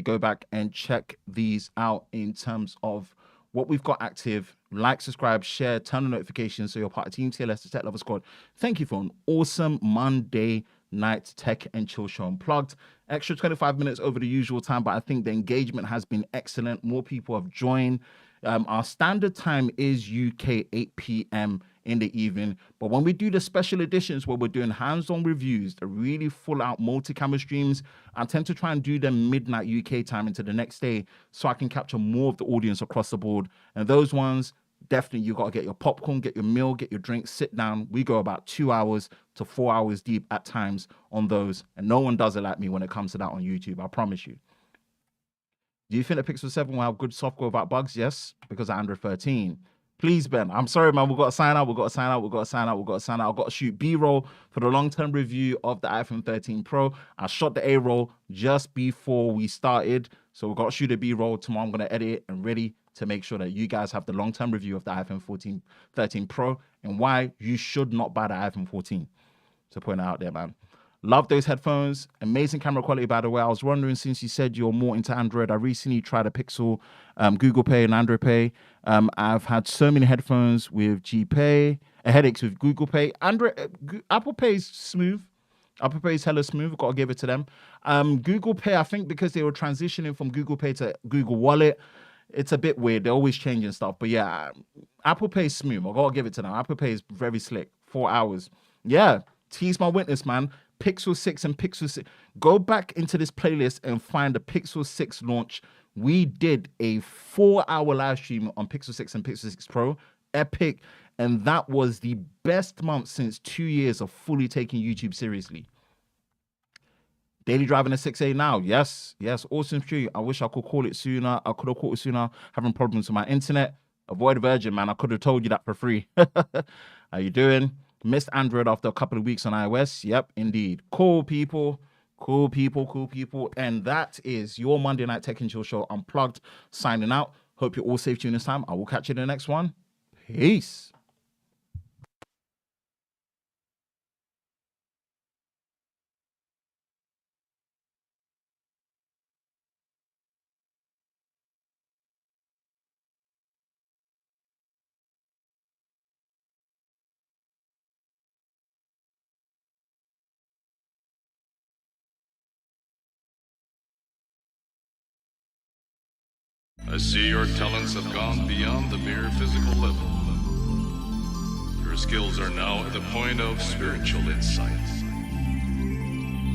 Speaker 1: go back and check these out in terms of what we've got active. Like, subscribe, share, turn on notifications so you're part of Team TLS, the Tech Lover Squad. Thank you for an awesome Monday night tech and chill show unplugged. Extra 25 minutes over the usual time, but I think the engagement has been excellent. More people have joined. Our standard time is UK 8 p.m. in the evening, but when we do the special editions where we're doing hands-on reviews, the really full-out multi-camera streams, I tend to try and do them midnight UK time into the next day so I can capture more of the audience across the board. And those ones, definitely you got to get your popcorn, get your meal, get your drink, sit down. We go about 2 hours to 4 hours deep at times on those, and no one does it like me when it comes to that on YouTube, I promise you. Do you think the Pixel 7 will have good software without bugs? Yes, because of Android 13. Please, Ben. I'm sorry, man. We've got to sign out. I've got to shoot B-roll for the long-term review of the iPhone 13 Pro. I shot the A-roll just before we started. So we've got to shoot a B-roll. Tomorrow I'm going to edit it and ready to make sure that you guys have the long-term review of the iPhone 13 Pro and why you should not buy the iPhone 14. So putting it out there, man. Love those headphones. Amazing camera quality, by the way. I was wondering, since you said you're more into Android, I recently tried a Pixel, Google Pay and Android Pay. I've had so many headphones with GPay, headaches with Google Pay. Apple Pay is smooth. Apple Pay is hella smooth. I've got to give it to them. Google Pay, I think because they were transitioning from Google Pay to Google Wallet, it's a bit weird. They're always changing stuff. But yeah, Apple Pay is smooth. I've got to give it to them. Apple Pay is very slick. 4 hours. Yeah, tease my witness, man. Pixel 6 and Pixel 6. Go back into this playlist and find the Pixel 6 launch. We did a 4-hour live stream on Pixel 6 and Pixel 6 Pro. Epic. And that was the best month since 2 years of fully taking YouTube seriously. Daily driving at 6 a.m. now. Yes. Awesome stream. I wish I could call it sooner. I could have called it sooner. Having problems with my internet. Avoid Virgin, man. I could have told you that for free. How you doing? Missed Android after a couple of weeks on iOS. Yep, indeed. Cool people. And that is your Monday Night Tech and Chill Show Unplugged. Signing out. Hope you're all safe during this time. I will catch you in the next one. Peace.
Speaker 2: I see your talents have gone beyond the mere physical level. Your skills are now at the point of spiritual insight.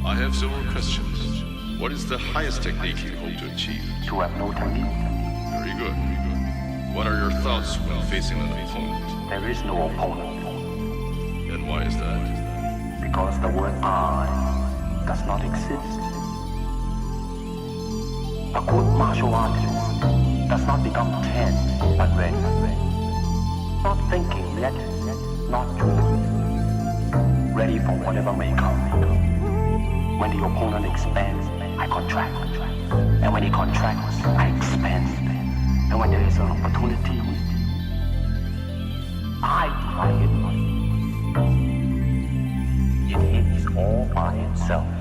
Speaker 2: I have several questions. What is the highest technique you hope to achieve?
Speaker 3: To have no technique.
Speaker 2: Very good. What are your thoughts when facing an opponent?
Speaker 3: There is no opponent.
Speaker 2: And why is that?
Speaker 3: Because the word I does not exist. A good martial artist does not become tense but ready. Not thinking yet, not doing. Ready for whatever may come. When the opponent expands, I contract. And when he contracts, I expand. And when there is an opportunity, I do not hit. It hits all by itself.